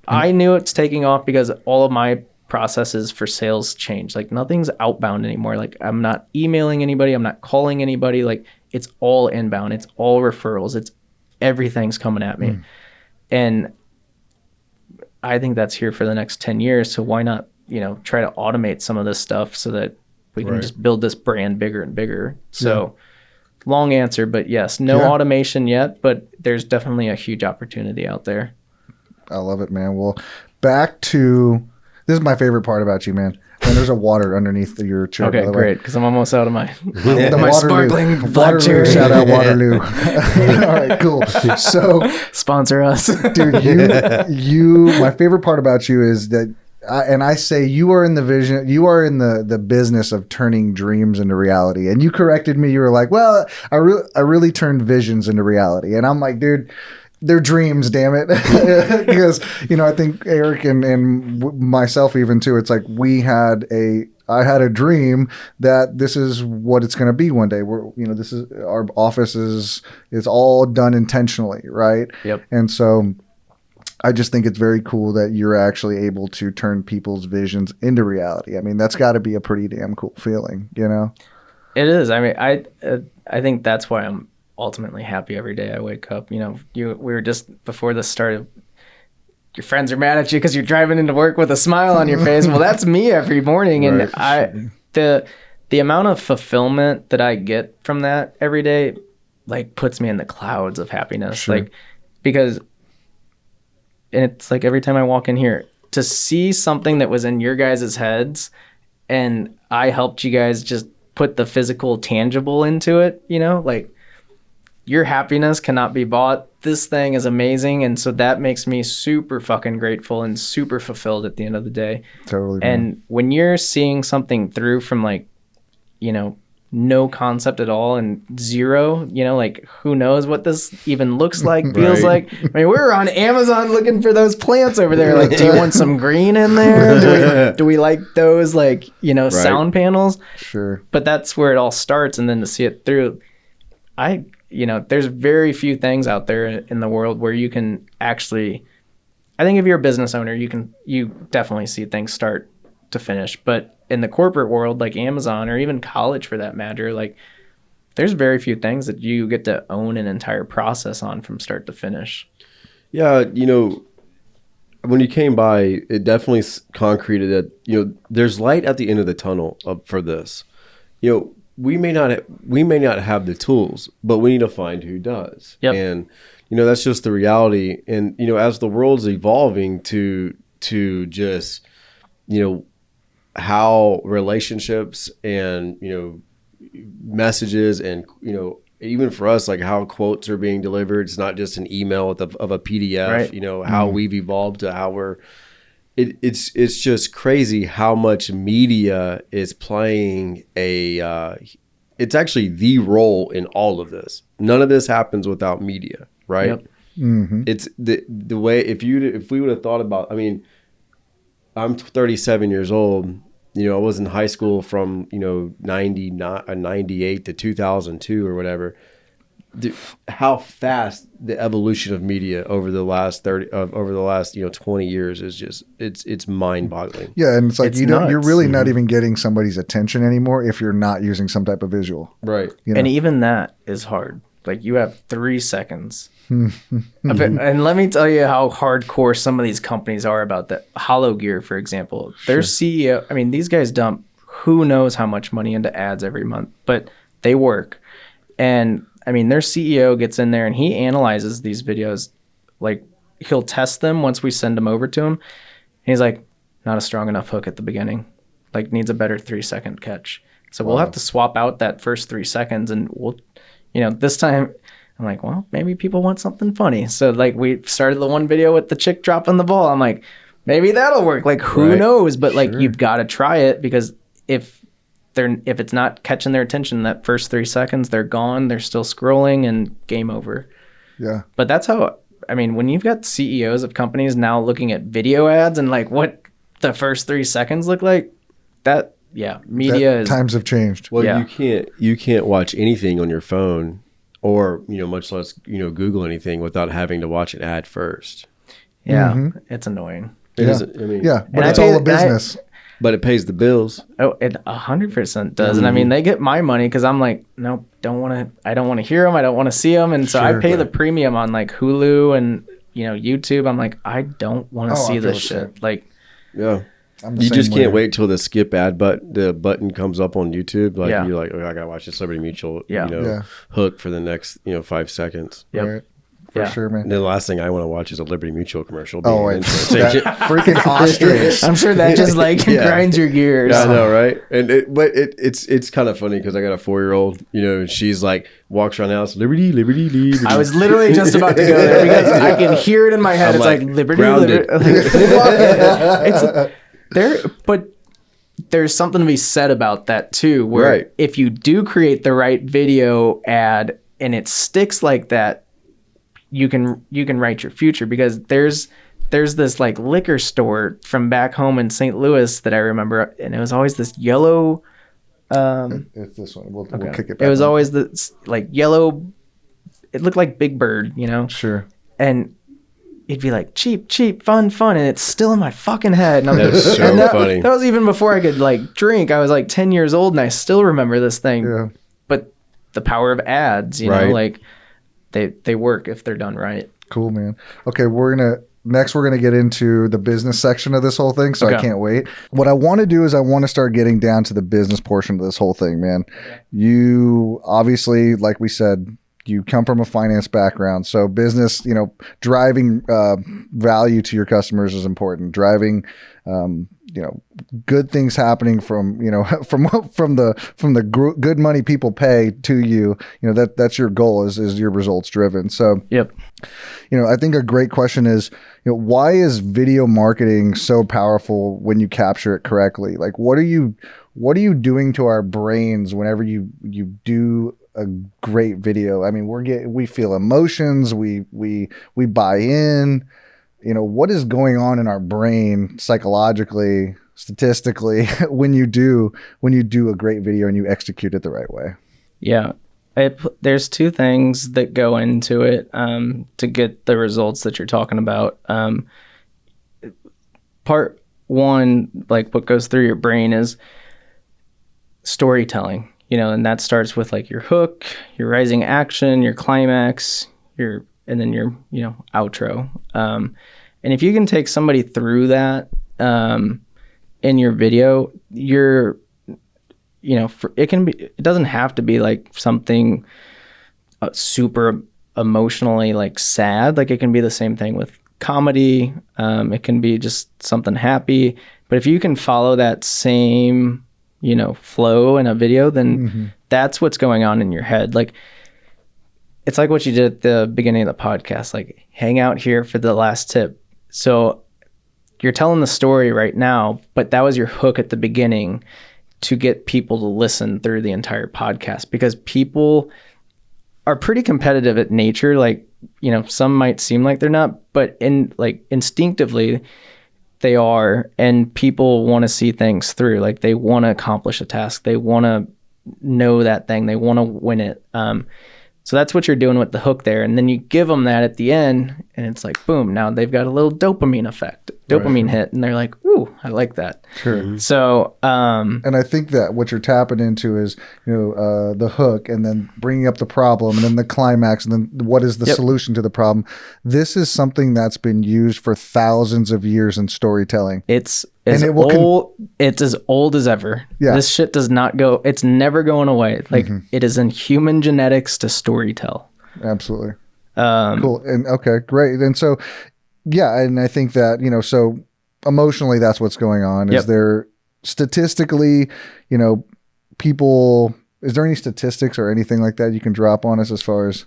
I knew it's taking off because all of my processes for sales changed. Like nothing's outbound anymore. Like I'm not emailing anybody. I'm not calling anybody. Like it's all inbound. It's all referrals. It's everything's coming at me. And I think that's here for the next 10 years. So why not, try to automate some of this stuff so that we can just build this brand bigger and bigger. So long answer, but yes, no automation yet, but there's definitely a huge opportunity out there. I love it, man. Well, back to, this is my favorite part about you, man. And there's a water underneath your chair. Okay, great, because I'm almost out of my my sparkling black chair. Shout out Waterloo. All right, cool. So sponsor us, dude. You. My favorite part about you is that, and I say you are in the vision. You are in the business of turning dreams into reality. And you corrected me. You were like, "Well, I really turned visions into reality." And I'm like, dude, they're dreams, damn it. Because, I think Eric and myself even too, it's like I had a dream that this is what it's going to be one day. This is our office is all done intentionally. Right. Yep. And so I just think it's very cool that you're actually able to turn people's visions into reality. I mean, that's got to be a pretty damn cool feeling, It is. I mean, I think that's why I'm ultimately happy every day I wake up. We were just before this started, your friends are mad at you because you're driving into work with a smile on your face. Well, that's me every morning. And the amount of fulfillment that I get from that every day, like puts me in the clouds of happiness. Sure. Like, because, and it's like every time I walk in here to see something that was in your guys' heads and I helped you guys just put the physical tangible into it, like, your happiness cannot be bought. this thing is amazing. And so that makes me super fucking grateful and super fulfilled at the end of the day. Totally. Man. And when you're seeing something through from like, you know, no concept at all and zero, you know, like who knows what this even looks like, feels like. I mean, we were on Amazon looking for those plants over there. Like, do you want some green in there? Do we like those, like, you know, sound panels? Sure. But that's where it all starts. And then to see it through, you know, there's very few things out there in the world where you can actually, I think if you're a business owner, you definitely see things start to finish. But in the corporate world, like Amazon or even college for that matter, like there's very few things that you get to own an entire process on from start to finish. Yeah, you know, when you came by, it definitely concreted that, you know, there's light at the end of the tunnel for this. You know, we may not have the tools, but we need to find who does. Yep. And you know, that's just the reality. And you know, as the world's evolving to just, you know, how relationships and, you know, messages and, you know, even for us, like how quotes are being delivered, it's not just an email of a PDF. Right. You know, how we've evolved to how we're. It's just crazy how much media is playing it's actually the role in all of this. None of this happens without media, right? Yep. Mm-hmm. It's the way, if we would have thought about, I mean, I'm 37 years old. You know, I was in high school from, you know, 98 to 2002 or whatever. How fast the evolution of media over the last 20 years is just, it's mind-boggling. Yeah, and it's like It's you're nuts. really not even getting somebody's attention anymore if you're not using some type of visual. Right. You know? And even that is hard. Like you have 3 seconds. And let me tell you how hardcore some of these companies are about that. Hollow Gear, for example, their CEO, I mean, these guys dump who knows how much money into ads every month, but they work. And I mean, their CEO gets in there and he analyzes these videos. Like he'll test them once we send them over to him. And he's like, not a strong enough hook at the beginning. Like needs a better 3-second catch. So we'll have to swap out that first 3 seconds and we'll, you know, this time I'm like, well, maybe people want something funny. So like we started the one video with the chick dropping the ball. I'm like, maybe that'll work. Like who knows? But like you've got to try it because if it's not catching their attention that first 3 seconds, they're gone. They're still scrolling and game over. Yeah. But that's how, I mean, when you've got CEOs of companies now looking at video ads and like what the first 3 seconds look like, that, yeah, media is. Times have changed. Well, Yeah. you can't watch anything on your phone or, you know, much less, you know, Google anything without having to watch an ad first. Yeah, it's annoying. It is, I mean, Yeah, but And it's I all pay- a business. but it pays the bills. Oh, it 100% does. And I mean, they get my money because I'm like, nope, I don't want to hear them. I don't want to see them. And so I pay the premium on like Hulu and, you know, YouTube. I'm like, I don't want to Oh, I see feel this the shit. same. Like, Yeah. I'm the You same just can't way. wait till the skip ad the button comes up on YouTube. Like Yeah. you're like, oh, I gotta watch this Liberty Mutual, Yeah. you know, Yeah. hook for the next, you know, 5 seconds. yep. Right. For Yeah. sure, And man. then the last thing I want to watch is a Liberty Mutual commercial. Oh, being wait. an intro. That freaking ostrich. I'm sure that just like grinds your gears. Yeah, I know, right? And it's kind of funny because I got a 4-year-old, you know, and she's like walks around the house, Liberty, Liberty, Liberty. I was literally just about to go there because I can hear it in my head. I'm It's like Liberty, grounded. Liberty. But there's something to be said about that too, where Right. if you do create the right video ad and it sticks like that, you can write your future because there's this like liquor store from back home in St. Louis that I remember, and it was always this yellow. It's this one. We'll kick it back. It was on. always this like yellow. It looked like Big Bird, you know. Sure. And it'd be like cheap, fun, and it's still in my fucking head. And I'm That is so and funny. That was even before I could like drink. I was like 10 years old and I still remember this thing. Yeah. But the power of ads, you know, Right. like they work if they're done right. Cool, man. Okay, we're gonna get into the business section of this whole thing, so I Okay. can't wait. What I want to do is I want to start getting down to the business portion of this whole thing, man. You obviously, like we said, you come from a finance background, so business, you know, driving value to your customers is important. Driving, good things happening from, from the good money people pay to you, that's your goal is your results driven. So, Yep. I think a great question is, why is video marketing so powerful when you capture it correctly? Like, what are you doing to our brains whenever you do a great video? I mean, we feel emotions, we buy in. What is going on in our brain psychologically, statistically, when you do a great video and you execute it the right way? Yeah. There's two things that go into it to get the results that you're talking about. Part one, like what goes through your brain is storytelling, and that starts with like your hook, your rising action, your climax, and then your, outro. And if you can take somebody through that in your video, it doesn't have to be like something super emotionally like sad. Like it can be the same thing with comedy. It can be just something happy. But if you can follow that same, flow in a video, then that's what's going on in your head. Like it's like what you did at the beginning of the podcast, like hang out here for the last tip. So you're telling the story right now, but that was your hook at the beginning to get people to listen through the entire podcast, because people are pretty competitive at nature. Like, some might seem like they're not, but instinctively they are, and people want to see things through. Like they want to accomplish a task. They want to know that thing. They want to win it. So that's what you're doing with the hook there. And then you give them that at the end, and it's like, boom, now they've got a little dopamine effect, dopamine hit. And they're like, ooh, I like that. Sure. So, and I think that what you're tapping into is, the hook, and then bringing up the problem, and then the climax, and then what is the solution to the problem. This is something that's been used for thousands of years in storytelling. It's as old as ever. Yeah. This shit does not go, it's never going away. Like it is in human genetics to storytell. Absolutely. Cool. And okay, great. And so, yeah. And I think that, so emotionally, that's what's going on. Is there statistically, people, is there any statistics or anything like that you can drop on us as far as?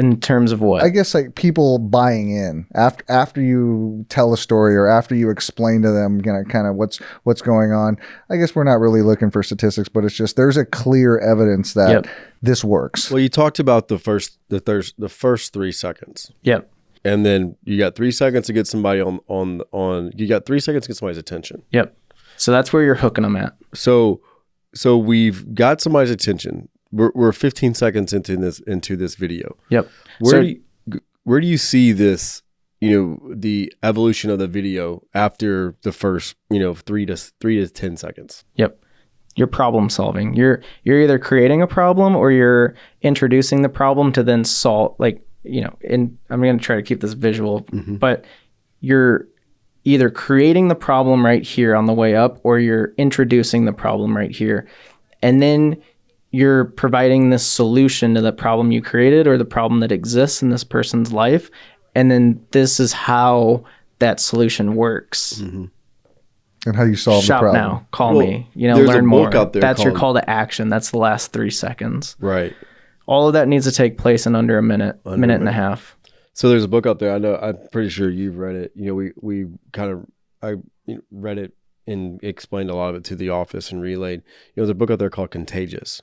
In terms of what? I guess like people buying in after you tell a story, or after you explain to them, kind of what's going on. I guess we're not really looking for statistics, but it's just there's a clear evidence that this works. Well, you talked about the first 3 seconds. Yep. And then you got 3 seconds to get somebody on. You got 3 seconds to get somebody's attention. Yep. So that's where you're hooking them at. So we've got somebody's attention. We're 15 seconds into this video. Yep. Where do you see this, the evolution of the video after the first, 3 to 10 seconds? Yep. You're problem solving. You're either creating a problem, or you're introducing the problem to then solve, and I'm going to try to keep this visual, but you're either creating the problem right here on the way up, or you're introducing the problem right here. And then you're providing this solution to the problem you created, or the problem that exists in this person's life. And then this is how that solution works. And how you solve Shop the problem. now, call me, learn more. That's your call to action. That's the last 3 seconds. Right. All of that needs to take place in under a minute, minute and a half. So there's a book out there. I'm pretty sure you've read it. I read it and explained a lot of it to the office and relayed. There's a book out there called Contagious.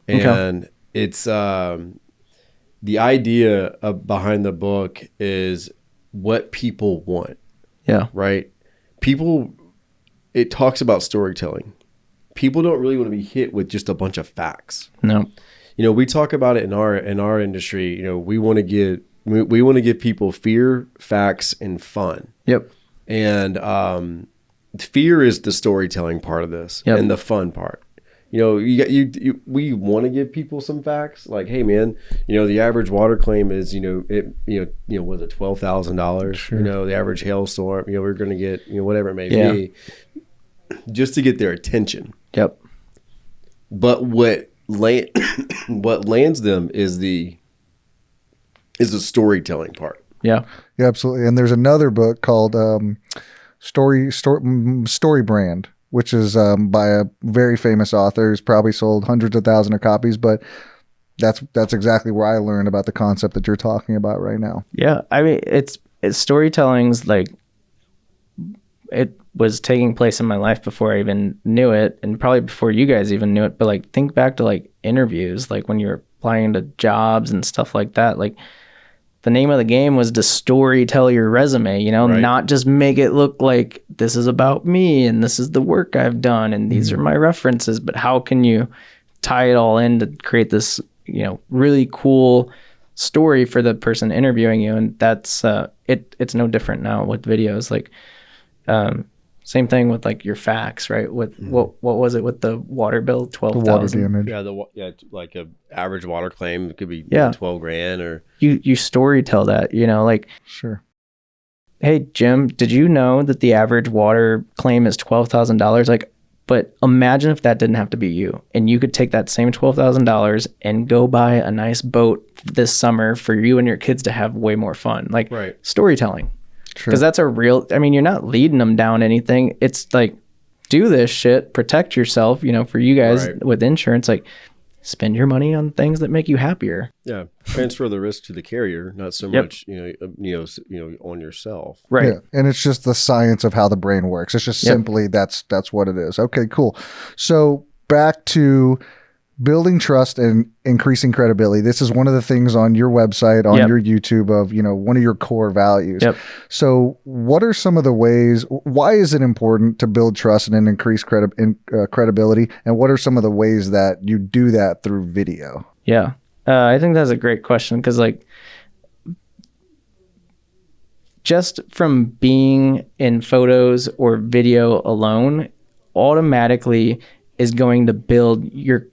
And it's the idea behind the book is what people want. Yeah. Right. It talks about storytelling. People don't really want to be hit with just a bunch of facts. No. We talk about it in our industry. We want to give people fear, facts, and fun. Yep. And fear is the storytelling part of this, and the fun part. We want to give people some facts, like, hey man, the average water claim is, was it $12,000? Sure. The average hailstorm, we're going to get, whatever it may be, just to get their attention. Yep. But what lands them is the storytelling part. Yeah. Yeah, absolutely. And there's another book called Story Brand, which is by a very famous author who's probably sold hundreds of thousands of copies, but that's exactly where I learned about the concept that you're talking about right now. Yeah, I mean, it's storytelling's like, it was taking place in my life before I even knew it, and probably before you guys even knew it. But like, think back to like interviews, like when you're applying to jobs and stuff like that. Like, the name of the game was to story tell your resume, you know, Right. not just make it look like this is about me and this is the work I've done and these are my references, but how can you tie it all in to create this, you know, really cool story for the person interviewing you? And that's it's no different now with videos. Like, same thing with like your facts, right? With what was it with the water bill? The water 12,000. damage. Yeah, like a average water claim could be Yeah. 12 grand or You story tell that, you know, like, Sure. hey Jim, did you know that the average water claim is $12,000? Like, but imagine if that didn't have to be you, and you could take that same $12,000 and go buy a nice boat this summer for you and your kids to have way more fun. Like, Right. storytelling. Sure. Because that's a real, I mean, you're not leading them down anything. It's like, do this shit, protect yourself, you know, for you guys Right. with insurance, like, spend your money on things that make you happier. yeah, transfer the risk to the carrier, not so Yep. much on yourself. Right. Yeah. And it's just the science of how the brain works. It's just Yep. simply that's what it is. Okay, cool. So back to building trust and increasing credibility. This is one of the things on your website, on Yep. your YouTube of, you know, one of your core values. Yep. So what are some of the ways, why is it important to build trust and increase credibility? And what are some of the ways that you do that through video? Yeah. I think that's a great question, because like, just from being in photos or video alone automatically is going to build your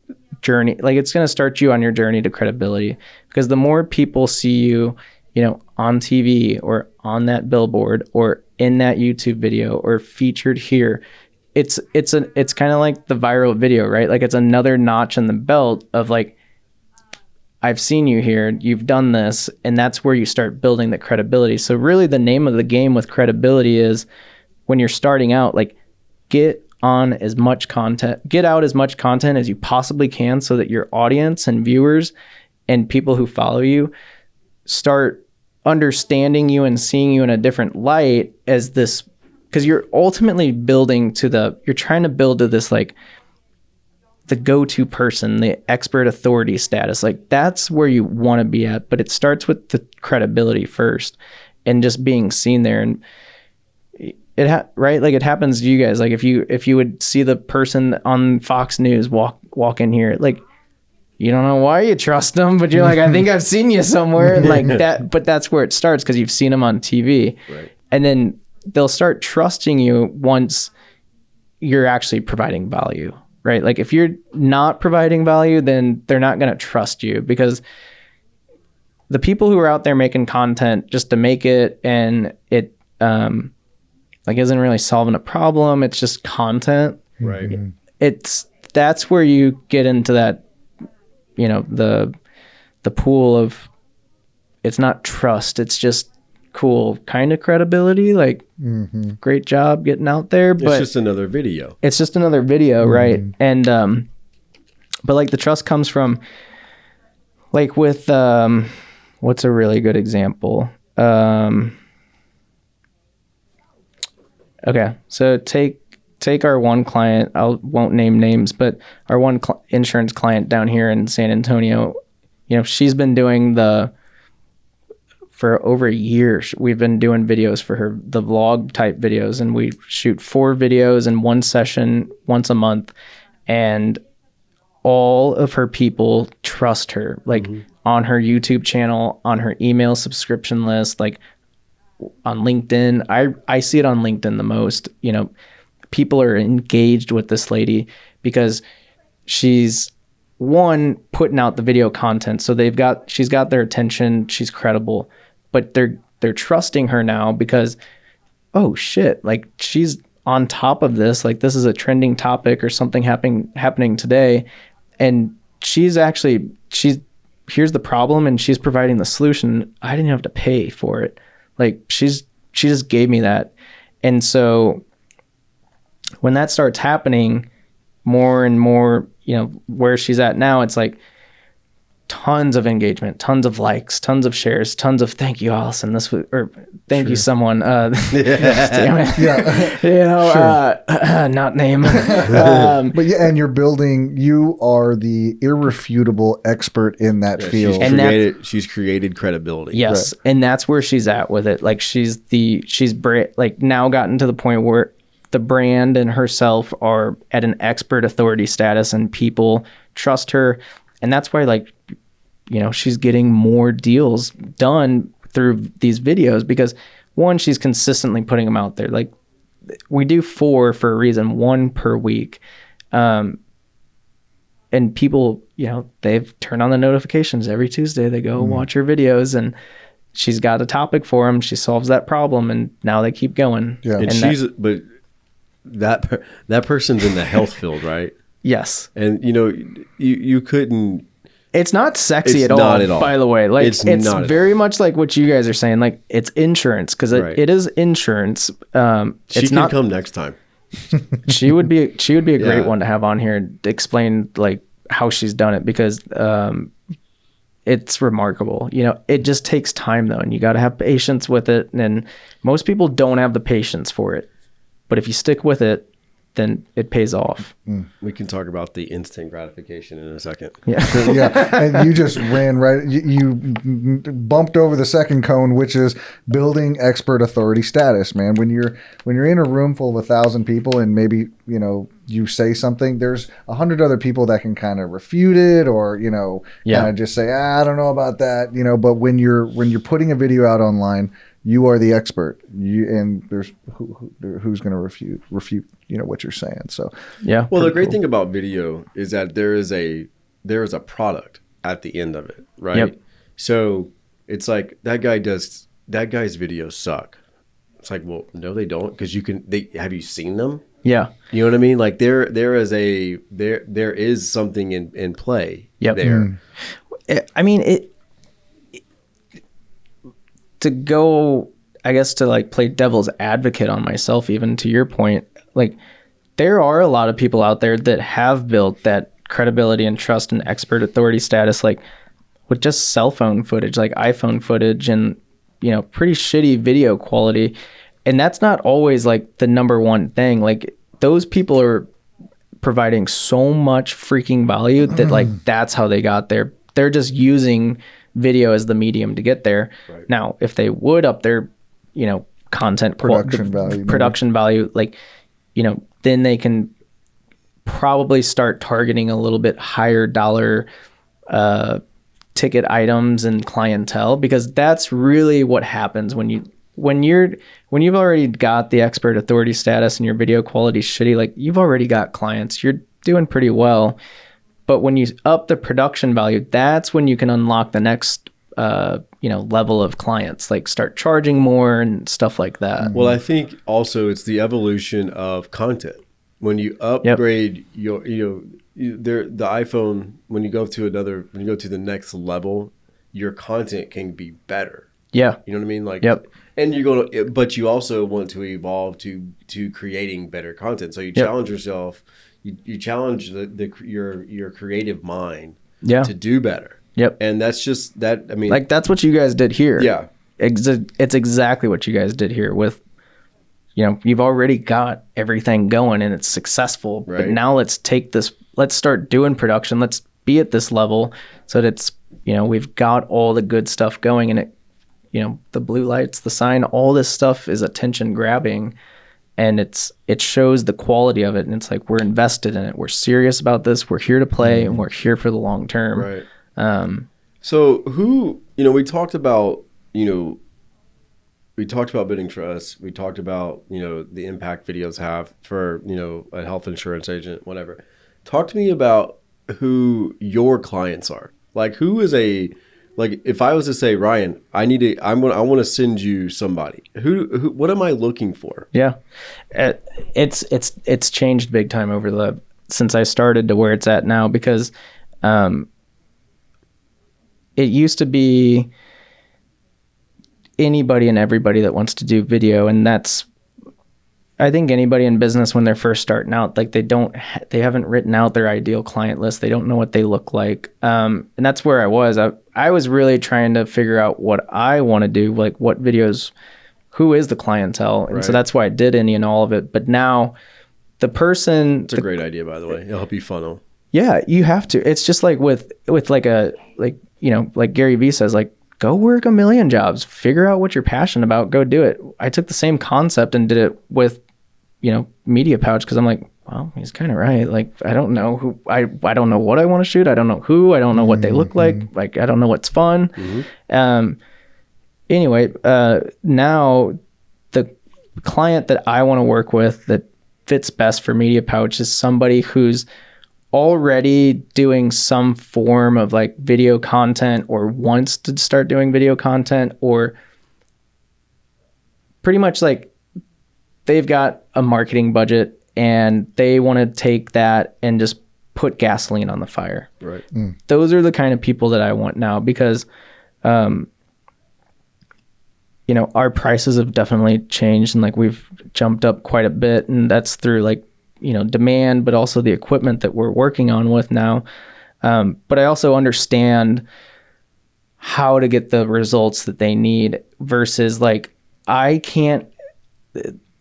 journey. Like, it's going to start you on your journey to credibility, because the more people see you, you know, on TV or on that billboard or in that YouTube video or featured here, it's kind of like the viral video, right? Like, it's another notch in the belt of like, I've seen you here, you've done this, and that's where you start building the credibility. So really the name of the game with credibility is, when you're starting out, like, get out as much content as you possibly can, so that your audience and viewers and people who follow you start understanding you and seeing you in a different light as this, because you're ultimately you're trying to build to this, like, the go-to person, the expert authority status. Like, that's where you want to be at, but it starts with the credibility first and just being seen there. And right? Like, it happens to you guys. Like, if you would see the person on Fox News walk in here, like, you don't know why you trust them, but you're like, I think I've seen you somewhere. And like that, but that's where it starts, because you've seen them on TV. Right. And then they'll start trusting you once you're actually providing value, right? Like, if you're not providing value, then they're not going to trust you, because the people who are out there making content just to make it, and it like isn't really solving a problem, it's just content. Right. That's where you get into that, you know, the pool of, it's not trust, it's just cool kind of credibility, like, great job getting out there, but It's just another video. right? And but like, the trust comes from, like, with what's a really good example? Okay, so take our one client. Won't name names, but our one insurance client down here in San Antonio. You know, she's been doing for over a year. We've been doing videos for her, the vlog type videos, and we shoot 4 videos in one session once a month, and all of her people trust her, like, on her YouTube channel, on her email subscription list, like, on LinkedIn. I see it on LinkedIn the most. You know, people are engaged with this lady because she's, one, putting out the video content, so she's got their attention, she's credible, but they're trusting her now because, oh shit, like, she's on top of this, like, this is a trending topic or something happening today, and here's the problem, and she's providing the solution. I didn't have to pay for it. Like, she just gave me that. And so when that starts happening more and more, you know, where she's at now, it's like tons of engagement, tons of likes, tons of shares, tons of thank you, Allison. This was, or thank you, someone. Damn it. Yeah. You know, not name. But yeah, and you are the irrefutable expert in that field. She's created credibility. Yes. Right. And that's where she's at with it. Like she's like now gotten to the point where the brand and herself are at an expert authority status and people trust her. And that's why, like, you know, she's getting more deals done through these videos because, one, she's consistently putting them out there. Like, we do 4 for a reason, 1 per week. And people, you know, they've turned on the notifications every Tuesday. They go watch her videos, and she's got a topic for them. She solves that problem, and now they keep going. Yeah. But that person's in the health field, right? Yes. And you know, you couldn't. It's not sexy at all, by the way. Like it's very much like what you guys are saying. Like it's insurance because it is insurance. She can come next time. She would be a great one to have on here and explain like how she's done it because it's remarkable. You know, it just takes time though, and you got to have patience with it. And most people don't have the patience for it. But if you stick with it, then it pays off. We can talk about the instant gratification in a second. Yeah. Yeah. And you just ran right. You bumped over the second cone, which is building expert authority status, man. When you're in a room full of 1,000 people and maybe, you know, you say something, there's 100 other people that can kind of refute it or, you know, kind of just say, I don't know about that, you know, but when you're putting a video out online, you are the expert. And there's who's going to refute, you know, what you're saying. So yeah. Well, the great thing about video is that there is a product at the end of it, right? Yep. So it's like that guy's videos suck. It's like, well, no, they don't, because have you seen them? Yeah. You know what I mean? Like there is something in play there. I mean, to go, I guess, to like play devil's advocate on myself, even to your point, like there are a lot of people out there that have built that credibility and trust and expert authority status, like with just cell phone footage, like iPhone footage and, you know, pretty shitty video quality. And that's not always like the number one thing. Like those people are providing so much freaking value that like, that's how they got there. They're just using video as the medium to get there. Right. Now, if they would up their, you know, content production value, like, you know, then they can probably start targeting a little bit higher dollar ticket items and clientele, because that's really what happens when you've already got the expert authority status and your video quality is shitty. Like you've already got clients, you're doing pretty well. But when you up the production value, that's when you can unlock the next, you know, level of clients, like start charging more and stuff like that. Well, I think also it's the evolution of content. When you upgrade your, you know, the iPhone, when you go to the next level, your content can be better. Yeah. You know what I mean? Like, and but you also want to evolve to creating better content. So you challenge yourself. You challenge your creative mind to do better. Yep. And that's just that. I mean, like that's what you guys did here. Yeah. It's exactly what you guys did here with, you know, you've already got everything going and it's successful. Right. But now let's start doing production. Let's be at this level so that it's, you know, we've got all the good stuff going and it, you know, the blue lights, the sign, all this stuff is attention grabbing. And it shows the quality of it. And it's like, we're invested in it. We're serious about this. We're here to play and we're here for the long term. Right. So we talked about bidding trust. We talked about, you know, the impact videos have for, you know, a health insurance agent, whatever. Talk to me about who your clients are. Like like if I was to say, Ryan, I want to send you somebody. Who what am I looking for? Yeah. It's changed big time since I started to where it's at now, because it used to be anybody and everybody that wants to do video, and that's I think anybody in business when they're first starting out, like they haven't written out their ideal client list. They don't know what they look like. And that's where I was. I was really trying to figure out what I want to do, like what videos, who is the clientele. And so that's why I did any and all of it. But now the person. It's a great idea, by the way. It'll help you funnel. Yeah, you have to. It's just like with like like Gary Vee says, like, go work a million jobs, figure out what you're passionate about, go do it. I took the same concept and did it with, Media Pouch, because I'm like, well, he's kind of right. Like, I don't know who, I don't know what I want to shoot. I don't know who, I don't know what they look like. Like, I don't know what's fun. Anyway, now the client that I want to work with that fits best for Media Pouch is somebody who's already doing some form of like video content or wants to start doing video content, or pretty much like they've got a marketing budget and they want to take that and just put gasoline on the fire. Right. Those are the kind of people that I want now, because our prices have definitely changed, and like we've jumped up quite a bit, and that's through like demand, but also the equipment that we're working on with now. But I also understand how to get the results that they need versus like,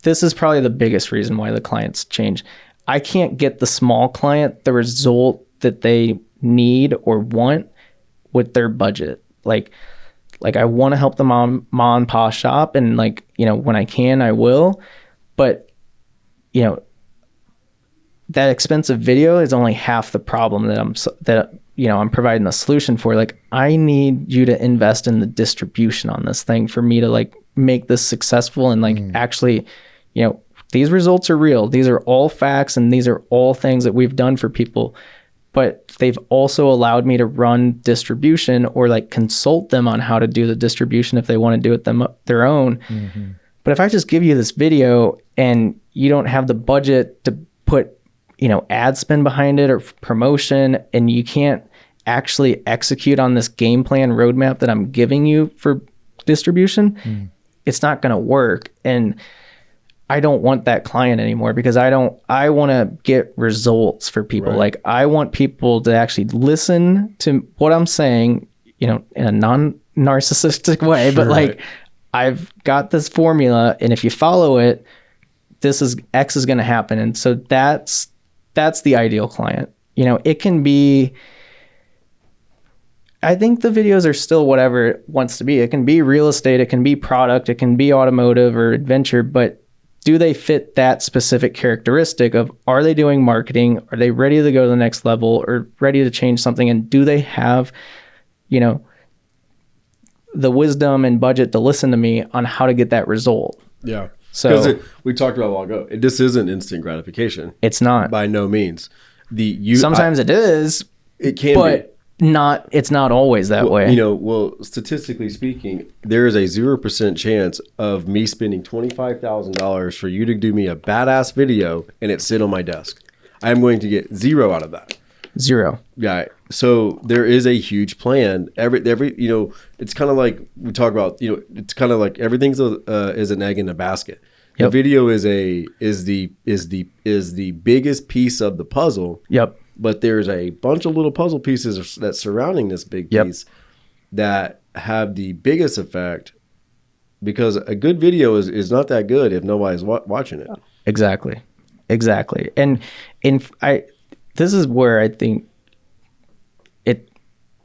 this is probably the biggest reason why the clients change. I can't get the small client the result that they need or want with their budget. Like I want to help the mom and pop shop, and like, when I can, I will, but that expensive video is only half the problem that I'm providing the solution for. Like, I need you to invest in the distribution on this thing for me to like make this successful, and like actually, these results are real. These are all facts, and these are all things that we've done for people, but they've also allowed me to run distribution or like consult them on how to do the distribution if they want to do it their own. But if I just give you this video and you don't have the budget to put ad spend behind it or promotion, and you can't actually execute on this game plan roadmap that I'm giving you for distribution, it's not going to work. And I don't want that client anymore, because I want to get results for people. Like, I want people to actually listen to what I'm saying, in a non-narcissistic way, but like, I've got this formula, and if you follow it, X is going to happen. And so that's the ideal client. It can be, I think the videos are still whatever it wants to be. It can be real estate, it can be product, it can be automotive or adventure, but do they fit that specific characteristic of, are they doing marketing? Are they ready to go to the next level or ready to change something? And do they have, the wisdom and budget to listen to me on how to get that result? Yeah. So because we talked about a while ago, this isn't instant gratification. It's not. By no means. Sometimes it is. It can but be. It's not always that way. Statistically speaking, there is a 0% chance of me spending $25,000 for you to do me a badass video and it sit on my desk. I am going to get zero out of that. Zero. Yeah. So there is a huge plan. Every it's kind of like we talk about. It's kind of like everything's is an egg in a basket. The video is the biggest piece of the puzzle. Yep. But there's a bunch of little puzzle pieces that's surrounding this big piece that have the biggest effect, because a good video is not that good if nobody's watching it. Exactly. And this is where I think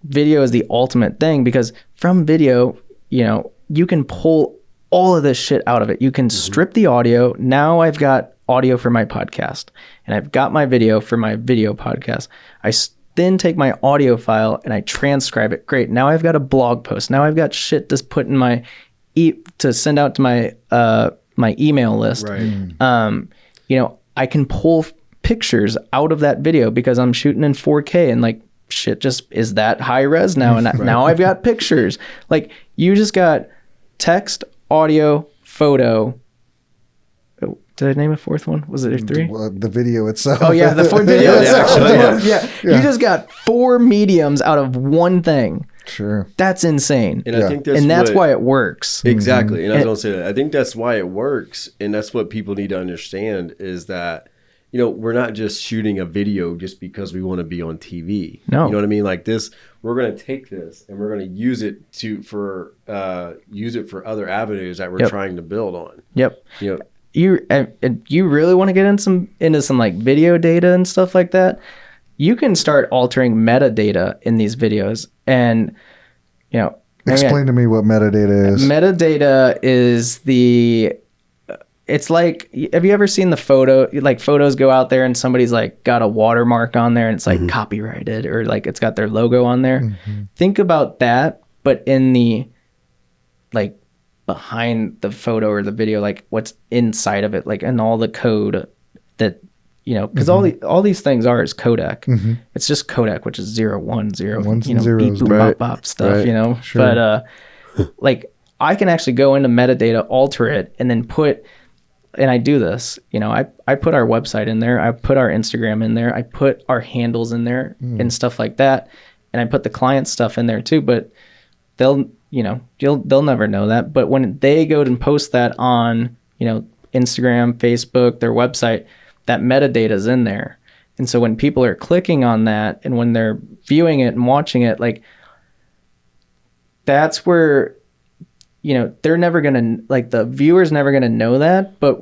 video is the ultimate thing, because from video, you can pull all of this shit out of it. You can strip the audio. Now I've got audio for my podcast, and I've got my video for my video podcast. I then take my audio file and I transcribe it. Great. Now I've got a blog post. Now I've got shit to put in my to send out to my email list. Right. I can pull pictures out of that video because I'm shooting in 4K, and like, shit just is that high res now, and now I've got pictures. Like, you just got text, audio, photo. Did I name a fourth one? Was it three? The video itself. Oh yeah, the fourth video. You just got 4 mediums out of one thing. Sure. That's insane. And I think that's why it works. Exactly. And I was going to say that. I think that's why it works. And that's what people need to understand is that, you know, we're not just shooting a video just because we want to be on TV. No. You know what I mean? Like this, we're going to take this and we're going to use it for other avenues that we're trying to build on. Yep. You know, you really want to get into some like video data and stuff like that, you can start altering metadata in these videos. And, you know, explain to me what metadata is. Metadata is it's like, have you ever seen the photo, like photos go out there and somebody's like got a watermark on there and it's like copyrighted, or like it's got their logo on there. Think about that, but in the like behind the photo or the video, like what's inside of it, like, and all the code that, you know, because all these things is codec. It's just codec, which is 0, 1, 0, ones you and know, zeros, beep, boop, bop, bop stuff, you know. Sure. But like I can actually go into metadata, alter it, and then and I do this, you know, I put our website in there, I put our Instagram in there, I put our handles in there and stuff like that, and I put the client stuff in there too. But they'll never know that. But when they go and post that on, you know, Instagram, Facebook, their website, that metadata is in there. And so when people are clicking on that and when they're viewing it and watching it, like that's where, you know, they're never going to, like the viewer's never going to know that. But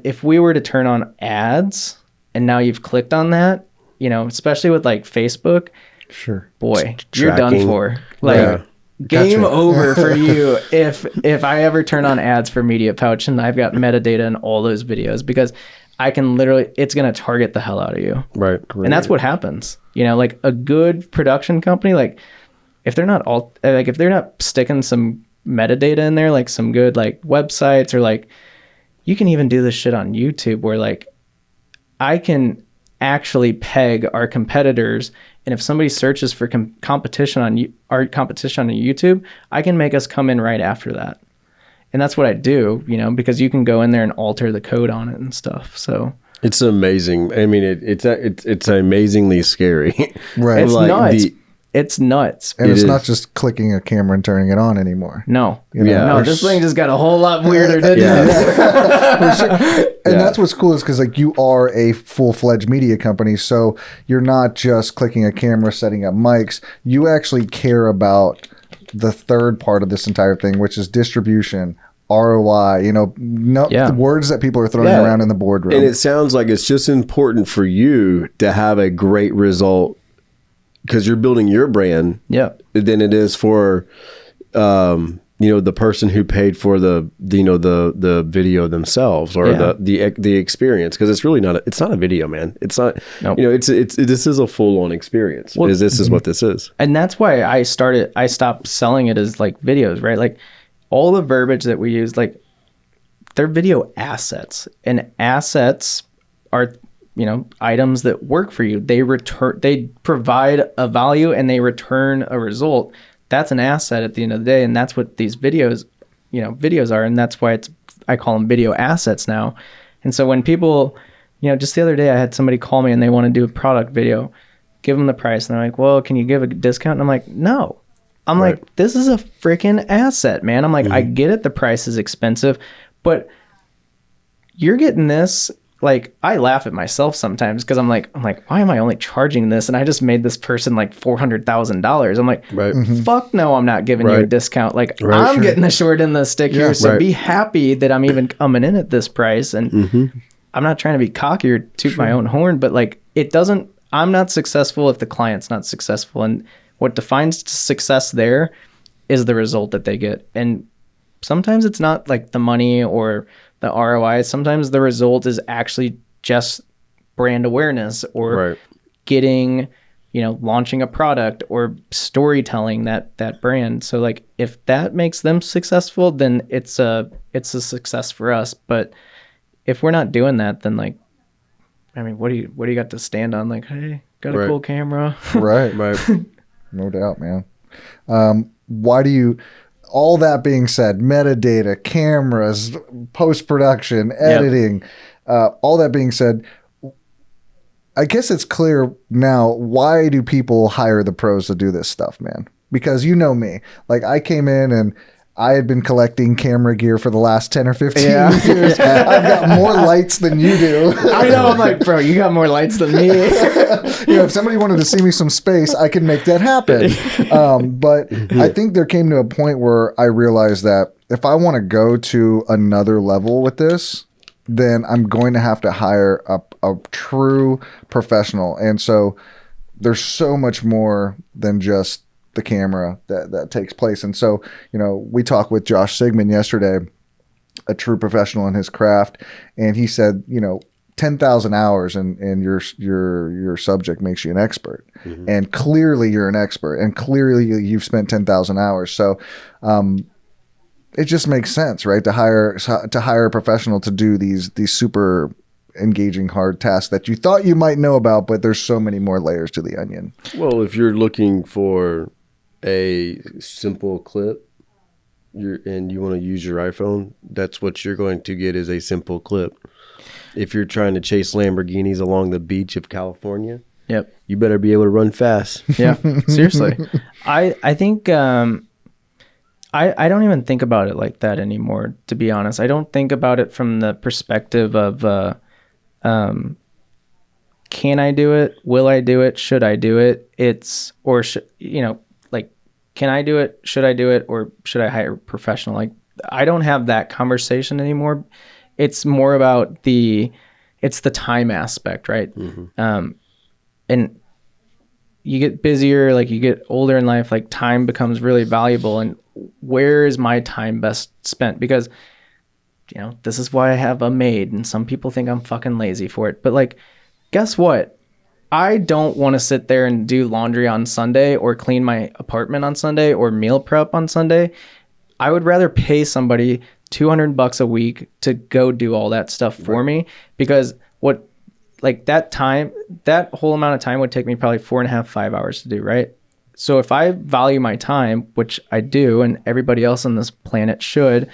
if we were to turn on ads and now you've clicked on that, you know, especially with like Facebook, sure, boy, you're done for. Like game over for you if I ever turn on ads for Media Pouch and I've got metadata in all those videos, because I can literally, it's going to target the hell out of you. Right. And that's what happens. You know, like a good production company, like if they're not if they're not sticking some metadata in there, like some good like websites, or like you can even do this shit on YouTube where like I can actually peg our competitors, and if somebody searches for competition on our competition on YouTube, I can make us come in right after that. And that's what I do, you know, because you can go in there and alter the code on it and stuff. So it's amazing. I mean, it's amazingly scary. Right. It's like nuts. It's nuts. And it's not just clicking a camera and turning it on anymore. No. You know? Yeah. No, this thing just got a whole lot weirder, didn't it? For sure. And that's what's cool is because like you are a full-fledged media company, so you're not just clicking a camera, setting up mics. You actually care about the third part of this entire thing, which is distribution, ROI, you know, the words that people are throwing around in the boardroom. And it sounds like it's just important for you to have a great result because you're building your brand. Yeah. Than it is for, you know, the person who paid for the video themselves or the experience. Because it's really it's not a video, man. It's not, you know, this is a full on experience. Well, this is what this is. And that's why I stopped selling it as like videos, right? Like all the verbiage that we use, like they're video assets, and assets are, you know, items that work for you. They provide a value and they return a result. That's an asset at the end of the day. And that's what these videos are. And that's why I call them video assets now. And so when people, you know, just the other day I had somebody call me and they want to do a product video, give them the price. And they're like, well, can you give a discount? And I'm like, no. I'm like, this is a freaking asset, man. I'm like, I get it. The price is expensive, but you're getting this. Like, I laugh at myself sometimes because I'm like, why am I only charging this? And I just made this person like $400,000. I'm like, fuck no, I'm not giving you a discount. Like, I'm getting the short end of the stick here. So be happy that I'm even coming in at this price. And I'm not trying to be cocky or toot my own horn, but like, I'm not successful if the client's not successful. And what defines success there is the result that they get. And sometimes it's not like the money or the ROI. Sometimes the result is actually just brand awareness or getting, you know, launching a product or storytelling that brand. So like if that makes them successful, then it's a success for us. But if we're not doing that, then like, I mean, what do you got to stand on? Like, hey, got a cool camera. Right. No doubt, man. Why do you, all that being said, metadata, cameras, post-production, editing, all that being said, I guess it's clear now, why do people hire the pros to do this stuff, man? because you know me. Like I came in and I had been collecting camera gear for the last 10 or 15 years. I've got more lights than you do. I know. I'm like, bro, you got more lights than me. If somebody wanted to see me some space, I could make that happen. But I think there came to a point where I realized that if I want to go to another level with this, then I'm going to have to hire a true professional. And so there's so much more than just the camera that takes place. And so, we talked with Josh Sigmund yesterday, a true professional in his craft. And he said, 10,000 hours and your subject makes you an expert. Mm-hmm. And clearly you're an expert and clearly you've spent 10,000 hours. So, it just makes sense, right? To hire a professional to do these super engaging hard tasks that you thought you might know about, but there's so many more layers to the onion. Well, if you're looking for a simple clip and you want to use your iPhone, that's what you're going to get, is a simple clip. If you're trying to chase Lamborghinis along the beach of California, you better be able to run fast. Yeah, seriously. I think I don't even think about it like that anymore, to be honest. I don't think about it from the perspective of can I do it? Will I do it? Should I do it? Can I do it? Should I do it? Or should I hire a professional? Like, I don't have that conversation anymore. It's more about it's the time aspect, right? Mm-hmm. And you get busier, like you get older in life, like time becomes really valuable. And where is my time best spent? Because, this is why I have a maid, and some people think I'm fucking lazy for it. But like, guess what? I don't want to sit there and do laundry on Sunday or clean my apartment on Sunday or meal prep on Sunday. I would rather pay somebody $200 a week to go do all that stuff for me, because that whole amount of time would take me probably 4.5, 5 hours to do, right? So if I value my time, which I do, and everybody else on this planet should,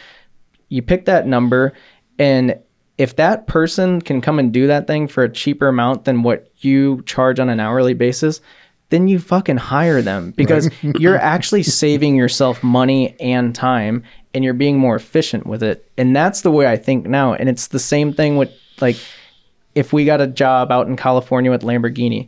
you pick that number, and if that person can come and do that thing for a cheaper amount than what you charge on an hourly basis, then you fucking hire them, because you're actually saving yourself money and time, and you're being more efficient with it. And that's the way I think now. And it's the same thing with, like, if we got a job out in California with Lamborghini,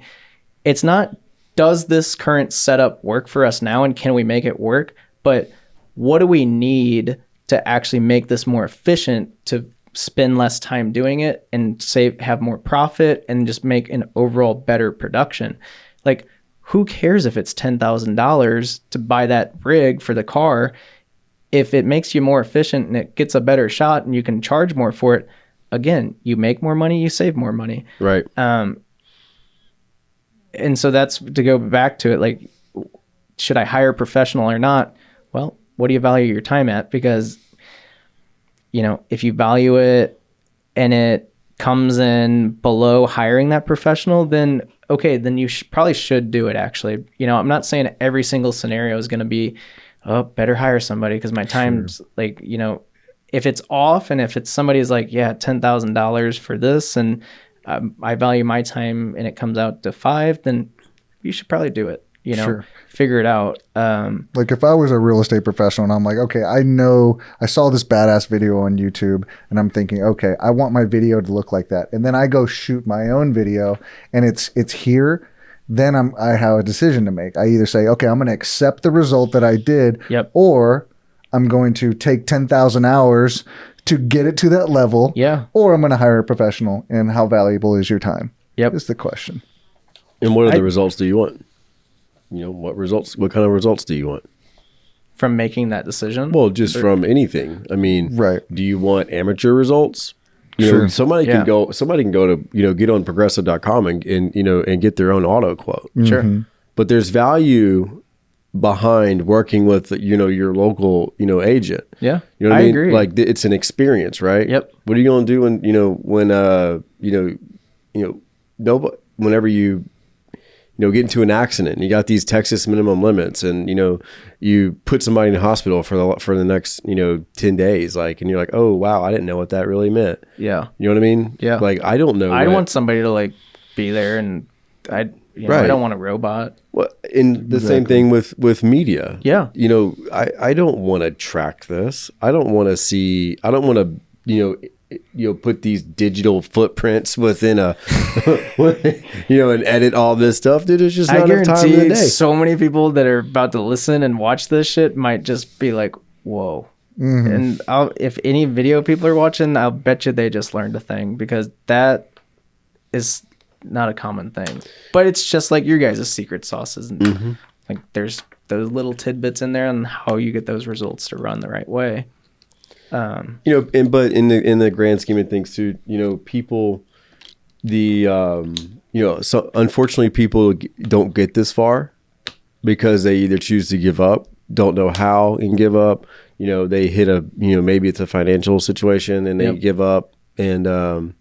it's not, does this current setup work for us now, and can we make it work? But what do we need to actually make this more efficient, to spend less time doing it and have more profit and just make an overall better production? Like, who cares if it's $10,000 to buy that rig for the car? If it makes you more efficient and it gets a better shot and you can charge more for it, again, you make more money, you save more money. Right. And so that's to go back to it. Like, should I hire a professional or not? Well, what do you value your time at? Because, if you value it and it comes in below hiring that professional, then okay, then you probably should do it, actually. I'm not saying every single scenario is going to be, oh, better hire somebody because my time's like, if it's off, and if it's somebody's like, yeah, $10,000 for this, and I value my time and it comes out to 5, then you should probably do it. Figure it out. Like if I was a real estate professional and I'm like, okay, I saw this badass video on YouTube and I'm thinking, okay, I want my video to look like that. And then I go shoot my own video and it's here. Then I have a decision to make. I either say, okay, I'm going to accept the result that I did, or I'm going to take 10,000 hours to get it to that level, or I'm going to hire a professional. And how valuable is your time? Is the question. And what are the results do you want? What kind of results do you want from making that decision? Well, just from anything. I mean, do you want amateur results? Somebody can go to, get on progressive.com and get their own auto quote. Sure. Mm-hmm. But there's value behind working with, your local, agent. Yeah. You know what I mean? Agree. Like it's an experience, right? Yep. What are you going to do whenever you get into an accident and you got these Texas minimum limits, and, you put somebody in the hospital for the next, 10 days, like, and you're like, oh, wow, I didn't know what that really meant. Yeah. You know what I mean? Yeah. Like, I don't know. I want somebody to like be there, and Right. I don't want a robot. Well, and the same thing with media. Yeah. I don't want to track this. I don't want to, put these digital footprints within a, and edit all this stuff. Dude, there's just I not enough time in the guarantee day. so many people that are about to listen and watch this shit might just be like, whoa. And if any video people are watching, I'll bet you they just learned a thing, because that is not a common thing. But it's just like your guys' secret sauces. And like there's those little tidbits in there and how you get those results to run the right way. But in the grand scheme of things too, people, so unfortunately people don't get this far because they either choose to give up, don't know how, and give up. They hit maybe it's a financial situation and they give up. And,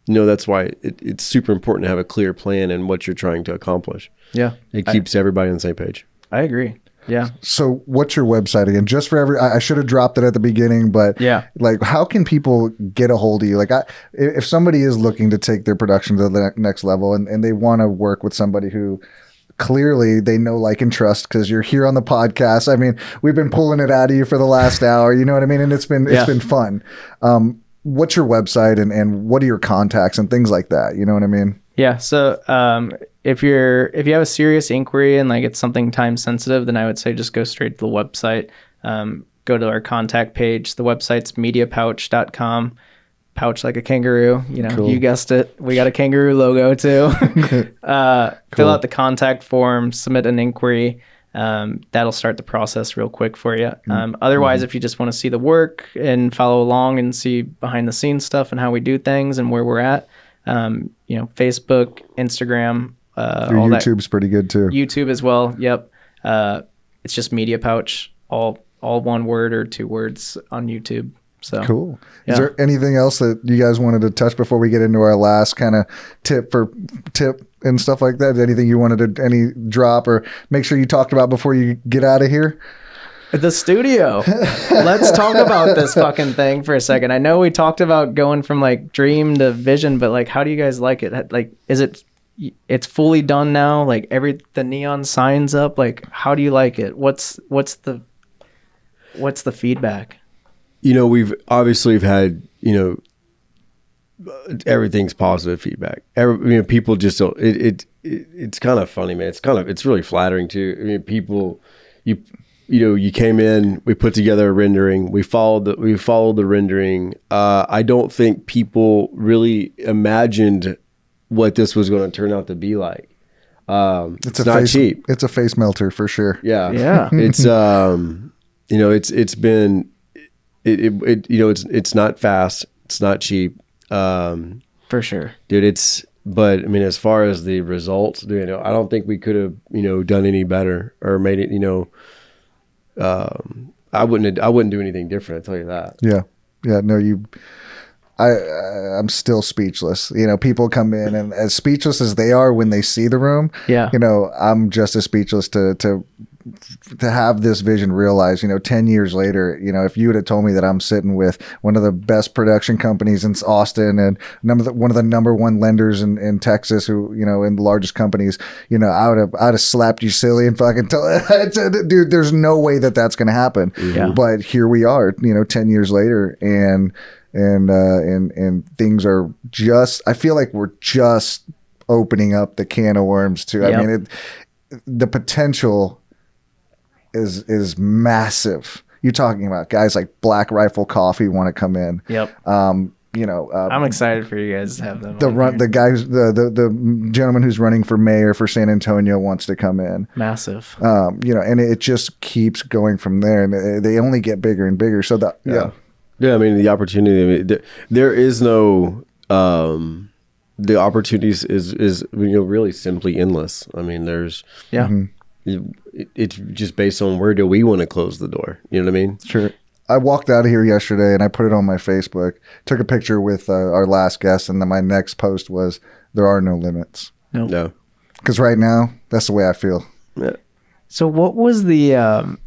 that's why it's super important to have a clear plan and what you're trying to accomplish. Yeah. It keeps everybody on the same page. I agree. Yeah. So what's your website again? Just for I should have dropped it at the beginning, but like, how can people get a hold of you? Like, if somebody is looking to take their production to the next level and they want to work with somebody who clearly they know, like, and trust, because you're here on the podcast. I mean, we've been pulling it out of you for the last hour, you know what I mean? And it's been fun. What's your website and what are your contacts and things like that? You know what I mean? Yeah. So if you have a serious inquiry and like it's something time sensitive, then I would say just go straight to the website. Go to our contact page. The website's mediapouch.com. Pouch like a kangaroo. Cool. You guessed it. We got a kangaroo logo too. Fill out the contact form, submit an inquiry. That'll start the process real quick for you. Otherwise, if you just want to see the work and follow along and see behind the scenes stuff and how we do things and where we're at, Facebook, Instagram, your YouTube's pretty good too. YouTube as well. Yep. It's just Media Pouch, all one word or two words on YouTube. So cool. Is there anything else that you guys wanted to touch before we get into our last kind of tip and stuff like that? Anything you wanted to any drop or make sure you talked about before you get out of here? The studio. Let's talk about this fucking thing for a second. I know we talked about going from like dream to vision, but like, how do you guys like it? Like, it's fully done now? Like the neon signs up? Like, how do you like it? What's the feedback? We've had, everything's positive feedback. People just don't, it's kind of funny, man. It's really flattering too. I mean, people, you came in, we put together a rendering, we followed the rendering. I don't think people really imagined what this was going to turn out to be like. It's not cheap. It's a face melter for sure. Yeah. Yeah. It's, it's been, it's not fast. It's not cheap. For sure, dude. But I mean, as far as the results, I don't think we could have, done any better or made it, I wouldn't do anything different. I'll tell you that. Yeah. Yeah. No, I'm still speechless. People come in and as speechless as they are when they see the room. Yeah. I'm just as speechless to have this vision realized, 10 years later. If you would have told me that I'm sitting with one of the best production companies in Austin and one of the number one lenders in Texas, who, in the largest companies, I'd have slapped you silly and fucking dude, there's no way that that's going to happen. Yeah. But here we are, 10 years later and things are just, I feel like we're just opening up the can of worms too. Yep. I mean, the potential is massive. You're talking about guys like Black Rifle Coffee want to come in. Yep. I'm excited for you guys to have them. The gentleman who's running for mayor for San Antonio wants to come in. Massive. And it just keeps going from there, and they only get bigger and bigger. So I mean, the opportunity. There is no. The opportunities is really simply endless. I mean, there's. Yeah. Mm-hmm. It's just based on where do we want to close the door. You know what I mean? Sure. I walked out of here yesterday and I put it on my Facebook, took a picture with our last guest, and then my next post was, there are no limits. No. Because right now, that's the way I feel. Yeah. So what was the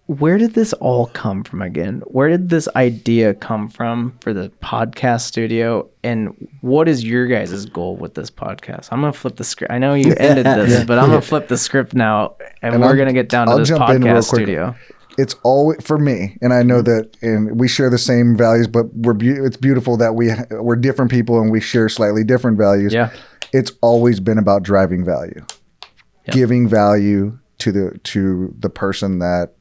where did this all come from again? Where did this idea come from for the podcast studio? And what is your guys' goal with this podcast? I'm going to flip the script. I know you ended this, but I'm going to flip the script now, and we're going to get down to this podcast studio. It's always for me, and I know that, and we share the same values, but it's beautiful that we're different people and we share slightly different values. Yeah. It's always been about driving value, giving value to the person that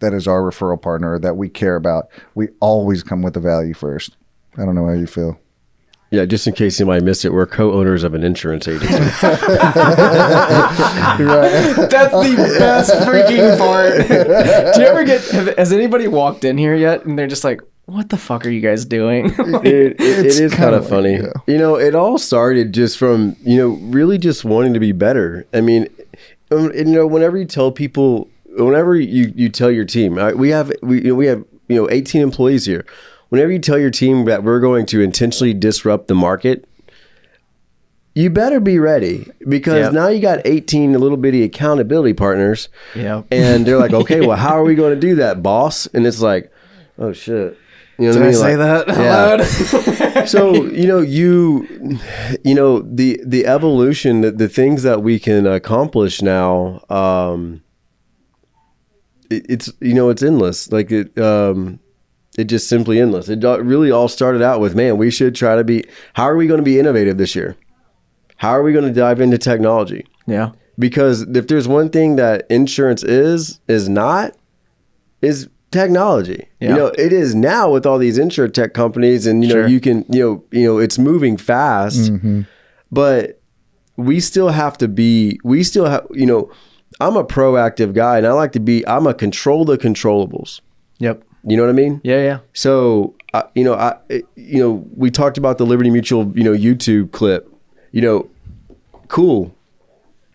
is our referral partner that we care about. We always come with the value first. I don't know how you feel. Yeah, just in case anybody missed it, we're co-owners of an insurance agency. That's the best freaking part. Do you ever has anybody walked in here yet and they're just like, what the fuck are you guys doing? It is kind of funny. Yeah. You know, it all started just from, really just wanting to be better. I mean, whenever you tell people, whenever you tell your team, we have 18 employees here. Whenever you tell your team that we're going to intentionally disrupt the market, you better be ready, because now you got 18 little bitty accountability partners. Yeah. And they're like, okay, well, how are we going to do that, boss? And it's like, oh shit. You know Did what I mean? Say that out loud? So, the evolution, the things that we can accomplish now, it's endless. Like it just simply endless. It really all started out with, man, we should try to be, how are we going to be innovative this year? How are we going to dive into technology? Yeah. Because if there's one thing that insurance is technology. Yeah. It is now with all these insure tech companies, and you can, it's moving fast, but we still have, I'm a proactive guy, and I'm a control the controllables. Yep. You know what I mean? Yeah, yeah. So, we talked about the Liberty Mutual, YouTube clip. Cool.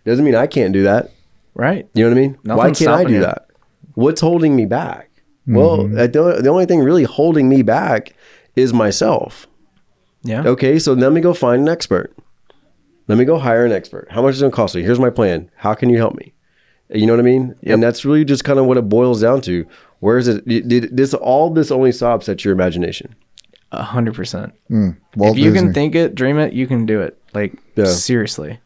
Doesn't mean I can't do that. Right. You know what I mean? Why can't I do that? What's holding me back? Well, the only thing really holding me back is myself. Yeah. Okay, so let me go find an expert. Let me go hire an expert. How much is it going to cost me? Here's my plan. How can you help me? You know what I mean? Yep. And that's really just kind of what it boils down to. Where is it? All this only stops at your imagination. 100%. If you can think it, dream it, you can do it. Like, seriously.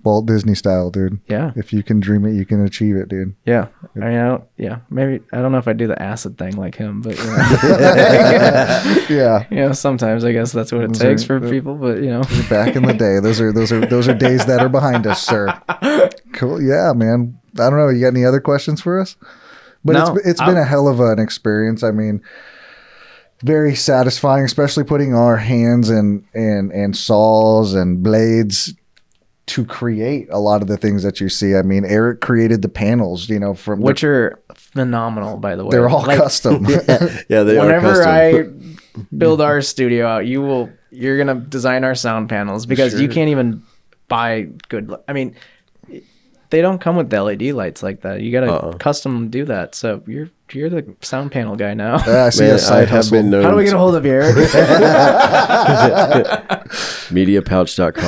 Walt Disney style, dude. Yeah. If you can dream it, you can achieve it, dude. Yeah. Maybe, I don't know if I do the acid thing like him, but yeah. Sometimes I guess that's what it takes for people, but back in the day, those are days that are behind us, sir. Cool. Yeah, man. I don't know. You got any other questions for us? But no, it's been a hell of an experience. I mean, very satisfying, especially putting our hands and saws and blades to create a lot of the things that you see. I mean, Eric created the panels, which are phenomenal, by the way. They're all custom. Yeah, they are custom. Whenever I build our studio out, you're gonna design our sound panels, because you can't even buy good. I mean, they don't come with the LED lights like that. You gotta custom do that. So you're the sound panel guy now. I see a side hustle. How do we get a hold of you, Eric? MediaPouch.com.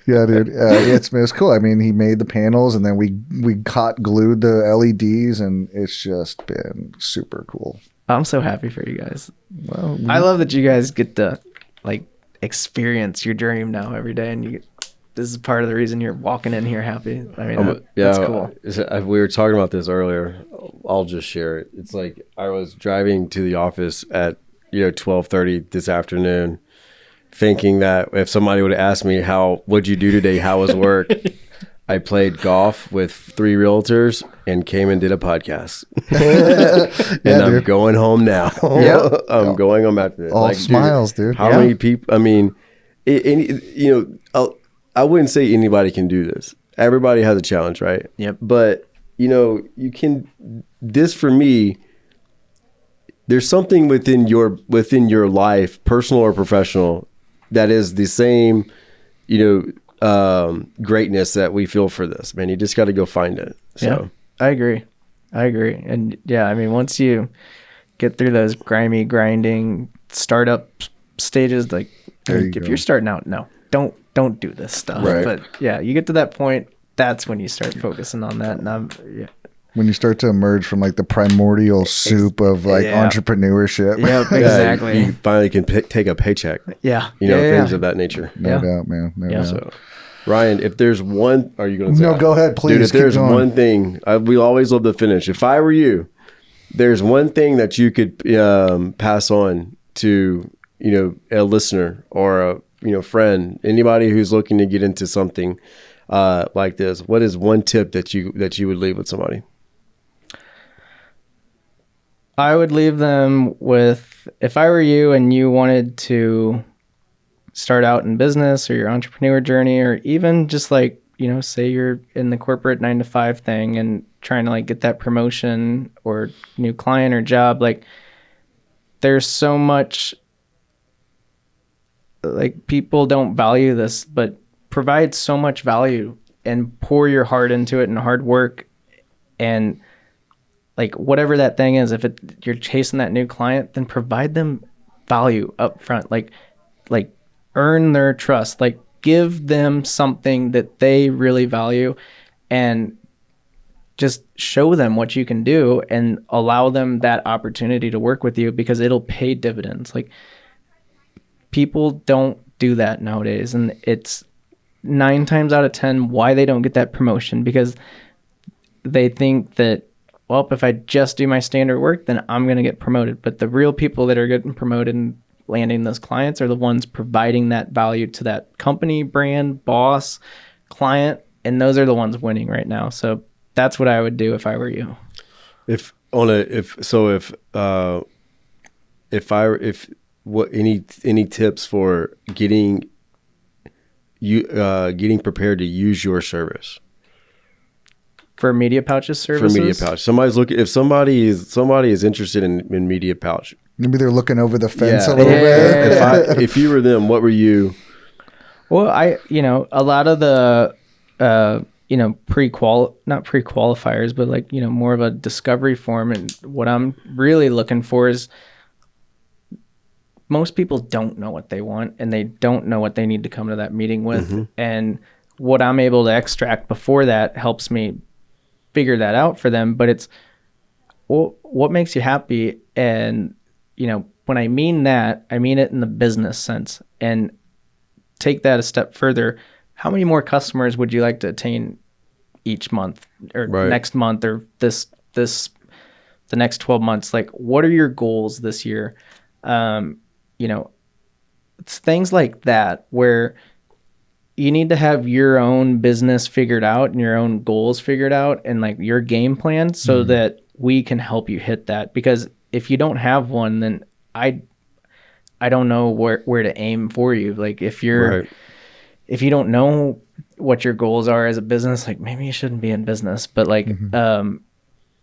Yeah, dude. It's cool. I mean, he made the panels, and then we hot glued the LEDs, and it's just been super cool. I'm so happy for you guys. Well, I love that you guys get to experience your dream now every day, and this is part of the reason you're walking in here happy. I mean, that's cool. We were talking about this earlier. I'll just share it. It's like I was driving to the office at 12:30 this afternoon, thinking that if somebody would have asked me what'd you do today, how was work, I played golf with 3 realtors and came and did a podcast. And I'm going home now. I'm going home after this. All smiles, dude. How many people? I mean, I wouldn't say anybody can do this. Everybody has a challenge, right? Yep. But, you can, this for me, there's something within your life, personal or professional, that is the same, greatness that we feel for this. Man, you just got to go find it. So yeah, I agree. And I mean, once you get through those grinding startup stages, if you're starting out, no, don't do this stuff. Right. But yeah, you get to that point, that's when you start focusing on that. And when you start to emerge from like the primordial soup of like entrepreneurship. Yep, exactly. You finally can take a paycheck. Yeah. Things of that nature. No doubt, man. No doubt. So, Ryan, if there's one, are you going to say? No, go ahead, please. Dude, if there's one thing, we always love to finish. If I were you, there's one thing that you could pass on to, a listener or a, friend, anybody who's looking to get into something like this. What is one tip that you would leave with somebody? I would leave them with, if I were you and you wanted to start out in business or your entrepreneur journey, or even just like, say you're in the corporate 9-to-5 thing and trying to like get that promotion or new client or job, like there's so much, like people don't value this, but provide so much value and pour your heart into it and hard work. And like whatever that thing is, if you're chasing that new client, then provide them value up front, like earn their trust, like give them something that they really value and just show them what you can do and allow them that opportunity to work with you, because it'll pay dividends. Like people don't do that nowadays. And it's 9 times out of 10 why they don't get that promotion, because they think that, well, if I just do my standard work, then I'm going to get promoted. But the real people that are getting promoted and landing those clients are the ones providing that value to that company, brand, boss, client. And those are the ones winning right now. So that's what I would do if I were you. Any tips for getting prepared to use your service? For Media Pouch's services? For Media Pouch. Somebody's looking, if somebody is interested in Media Pouch. Maybe they're looking over the fence a little bit. If you were them, what were you? Well, a lot of the, not pre-qualifiers, but like, more of a discovery form. And what I'm really looking for is, most people don't know what they want and they don't know what they need to come to that meeting with. Mm-hmm. And what I'm able to extract before that helps me figure that out for them. But it's, well, what makes you happy? And, when I mean that, I mean it in the business sense. And take that a step further. How many more customers would you like to attain each month or next month or the next 12 months? Like, what are your goals this year? It's things like that where you need to have your own business figured out and your own goals figured out and like your game plan so that we can help you hit that. Because if you don't have one, then I don't know where to aim for you. Like if you don't know what your goals are as a business, like maybe you shouldn't be in business. But like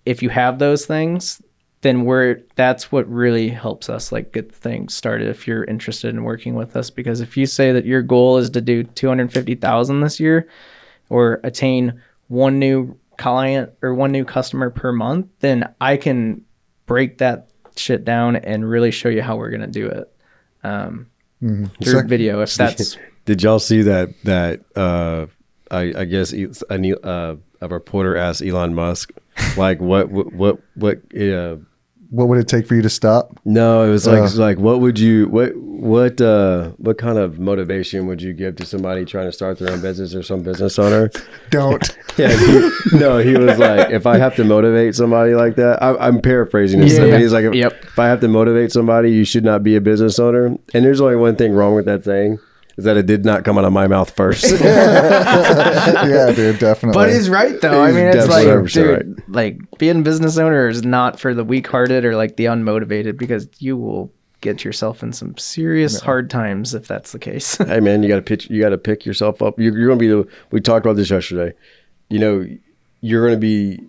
if you have those things, then that's what really helps us like get things started if you're interested in working with us. Because if you say that your goal is to do 250,000 this year or attain one new client or one new customer per month, then I can break that shit down and really show you how we're going to do it through video. If that's did y'all see that I guess a reporter asked Elon Musk like what would it take for you to stop? No, it was like what would you what kind of motivation would you give to somebody trying to start their own business or some business owner? Don't. Yeah, he was like, if I have to motivate somebody like that, I'm paraphrasing this. Yeah. He's like, if I have to motivate somebody, you should not be a business owner. And there's only one thing wrong with that saying. Is that it did not come out of my mouth first. Yeah, dude, definitely. But he's right, though. I mean, it's like, dude, right. like being a business owner is not for the weak-hearted or like the unmotivated, because you will get yourself in some serious hard times if that's the case. Hey, man, you got to pick yourself up. You're going to be we talked about this yesterday. You're going to be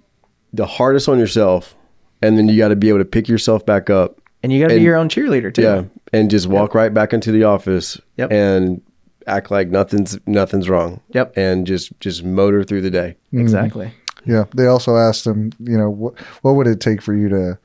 the hardest on yourself, and then you got to be able to pick yourself back up. And you got to be your own cheerleader too. Yeah, and just walk right back into the office and act like nothing's wrong. Yep. And just motor through the day. Exactly. Yeah. They also asked him, what would it take for you to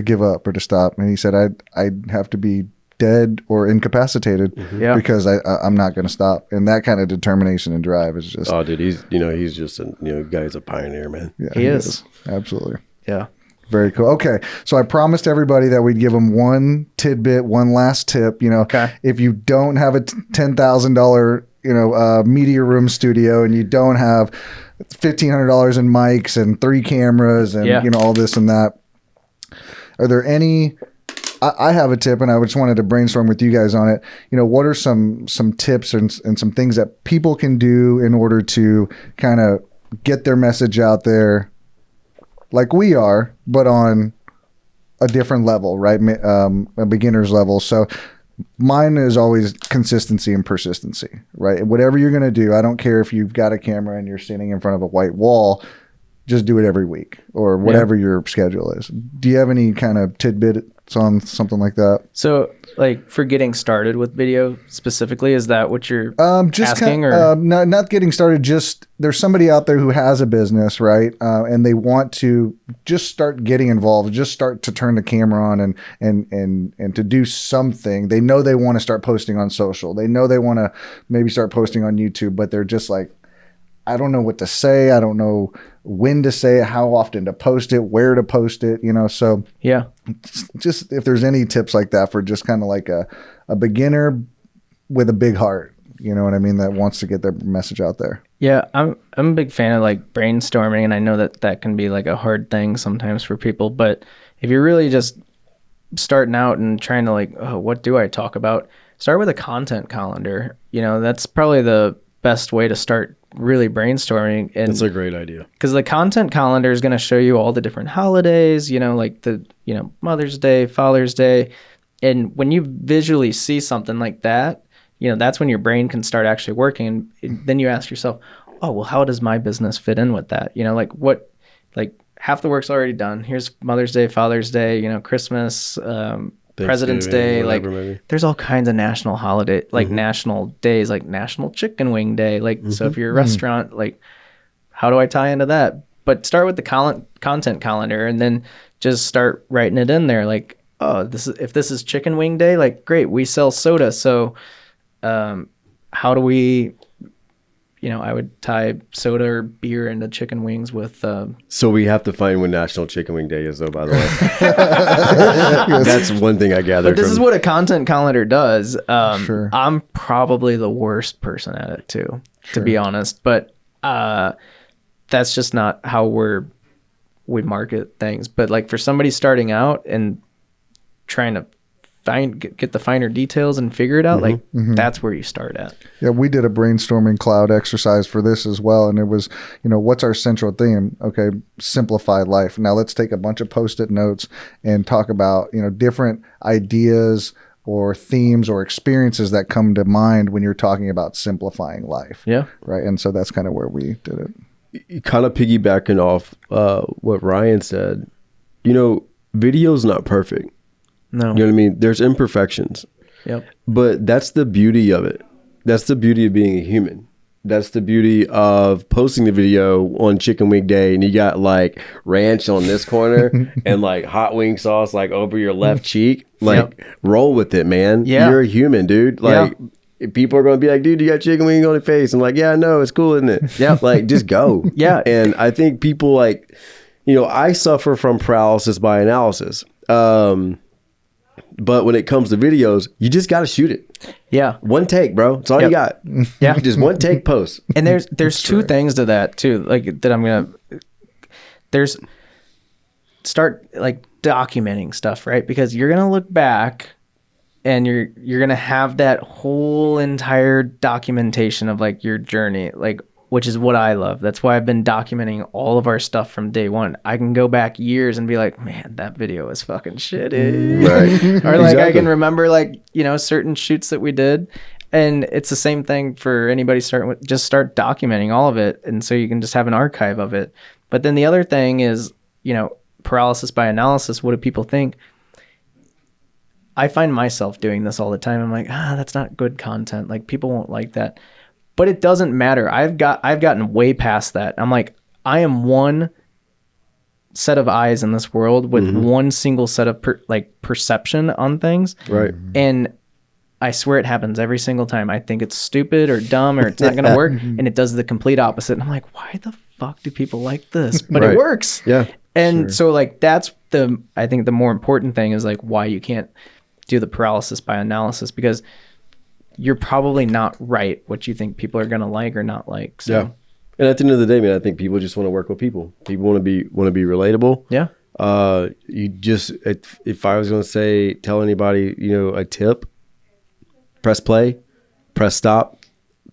give up or to stop? And he said, I'd have to be dead or incapacitated Yeah. because I'm not going to stop. And that kind of determination and drive is just, Oh, dude, he's just a guy's a pioneer, man. yeah, He is. Absolutely. Yeah. Very cool. Okay. So I promised everybody that we'd give them one tidbit, one last tip. Okay. If you don't have a $10,000, media room studio and you don't have $1,500 in mics and 3 cameras and, all this and that, are there any, I have a tip and I just wanted to brainstorm with you guys on it. What are some tips and some things that people can do in order to kind of get their message out there like we are, but on a different level, right? A beginner's level. So mine is always consistency and persistency, right? Whatever you're going to do, I don't care if you've got a camera and you're sitting in front of a white wall, just do it every week or whatever your schedule is. Do you have any kind of tidbits on something like that? So, like, for getting started with video specifically, is that what you're just asking? Or not getting started. Just there's somebody out there who has a business, right? And they want to just start getting involved, just start to turn the camera on and to do something. They know they want to start posting on social. They know they want to maybe start posting on YouTube, but they're just like, I don't know what to say. I don't know when to say it, how often to post it, where to post it, so yeah. just if there's any tips like that for just kind of like a beginner with a big heart, you know what I mean, that wants to get their message out there. Yeah, I'm a big fan of like brainstorming, and I know that can be like a hard thing sometimes for people, but if you're really just starting out and trying to like, oh, what do I talk about? Start with a content calendar. That's probably the best way to start really brainstorming. And That's a great idea. because the content calendar is going to show you all the different holidays, like the Mother's Day, Father's Day, and when you visually see something like that, that's when your brain can start actually working. And then you ask yourself, oh, well, how does my business fit in with that? Like half the work's already done. Here's Mother's Day, Father's Day, Christmas, President's Day, like maybe. There's all kinds of national holiday, like national days, like National Chicken Wing Day. Like, so if you're a restaurant, like, how do I tie into that? But start with the content calendar and then just start writing it in there. Like, oh, if this is Chicken Wing Day, like, great, we sell soda. So, how do we, I would tie soda or beer into chicken wings with. So we have to find when National Chicken Wing Day is, though, by the way. That's one thing I gathered. But this is what a content calendar does. Sure. I'm probably the worst person at it too, to be honest. But that's just not how we market things. But like for somebody starting out and trying to get the finer details and figure it out, that's where you start at. Yeah, we did a brainstorming cloud exercise for this as well, and it was, what's our central theme? Okay, simplify life. Now let's take a bunch of Post-it notes and talk about, different ideas or themes or experiences that come to mind when you're talking about simplifying life. Yeah. Right. And so that's kind of where we did it. Kind of piggybacking off what Ryan said, video's not perfect. No. You know what I mean? There's imperfections. Yep. But that's the beauty of it. That's the beauty of being a human. That's the beauty of posting the video on Chicken Wing Day and you got like ranch on this corner and like hot wing sauce like over your left cheek. Like roll with it, man. Yeah. You're a human, dude. Like people are going to be like, dude, you got chicken wing on your face. I'm like, yeah, I know. It's cool, isn't it? Yeah. Like just go. Yeah. And I think people like, I suffer from paralysis by analysis. But when it comes to videos, you just got to shoot it. Yeah. One take, bro. That's all you got. Yeah. Just one take post. And there's two things to that too, like that there's start like documenting stuff, right? Because you're going to look back and you're going to have that whole entire documentation of like your journey, like, which is what I love. That's why I've been documenting all of our stuff from day one. I can go back years and be like, man, that video is fucking shitty. Right. Or like I can remember like, certain shoots that we did. And it's the same thing for anybody starting with, just start documenting all of it. And so you can just have an archive of it. But then the other thing is, paralysis by analysis. What do people think? I find myself doing this all the time. I'm like, that's not good content. Like people won't like that. But it doesn't matter. I've gotten way past that. I'm like, I am one set of eyes in this world with one single set of perception on things. Right. And I swear it happens every single time. I think it's stupid or dumb or it's not going to work. And it does the complete opposite. And I'm like, why the fuck do people like this? But it works. Yeah. And so like, that's I think the more important thing is like why you can't do the paralysis by analysis, because you're probably not right what you think people are going to like or not like. So. Yeah. And at the end of the day, man, I think people just want to work with people. People want to be relatable. Yeah. You just, if I was going to say, tell anybody, you know, a tip, press play, press stop,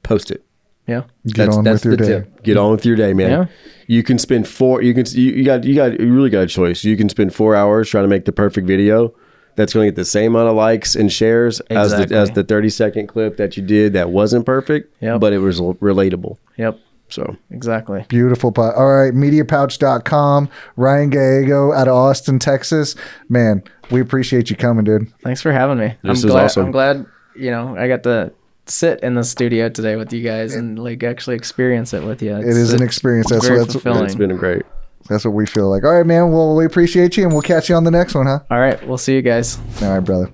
post it. Yeah. Get on with your day. Tip. Get on with your day, man. Yeah. You can spend you really got a choice. You can spend 4 hours trying to make the perfect video that's going to get the same amount of likes and shares as the 30-second clip that you did that wasn't perfect, but it was relatable. Yep. So exactly. Beautiful. All right. Mediapouch.com. Ryan Gallego out of Austin, Texas. Man, we appreciate you coming, dude. Thanks for having me. This is awesome. I'm glad, you know, I got to sit in the studio today with you guys and like actually experience it with you. It is an experience. That's fulfilling. It's been great. That's what we feel like. All right, man. Well, we appreciate you and we'll catch you on the next one, huh? All right. We'll see you guys. All right, brother.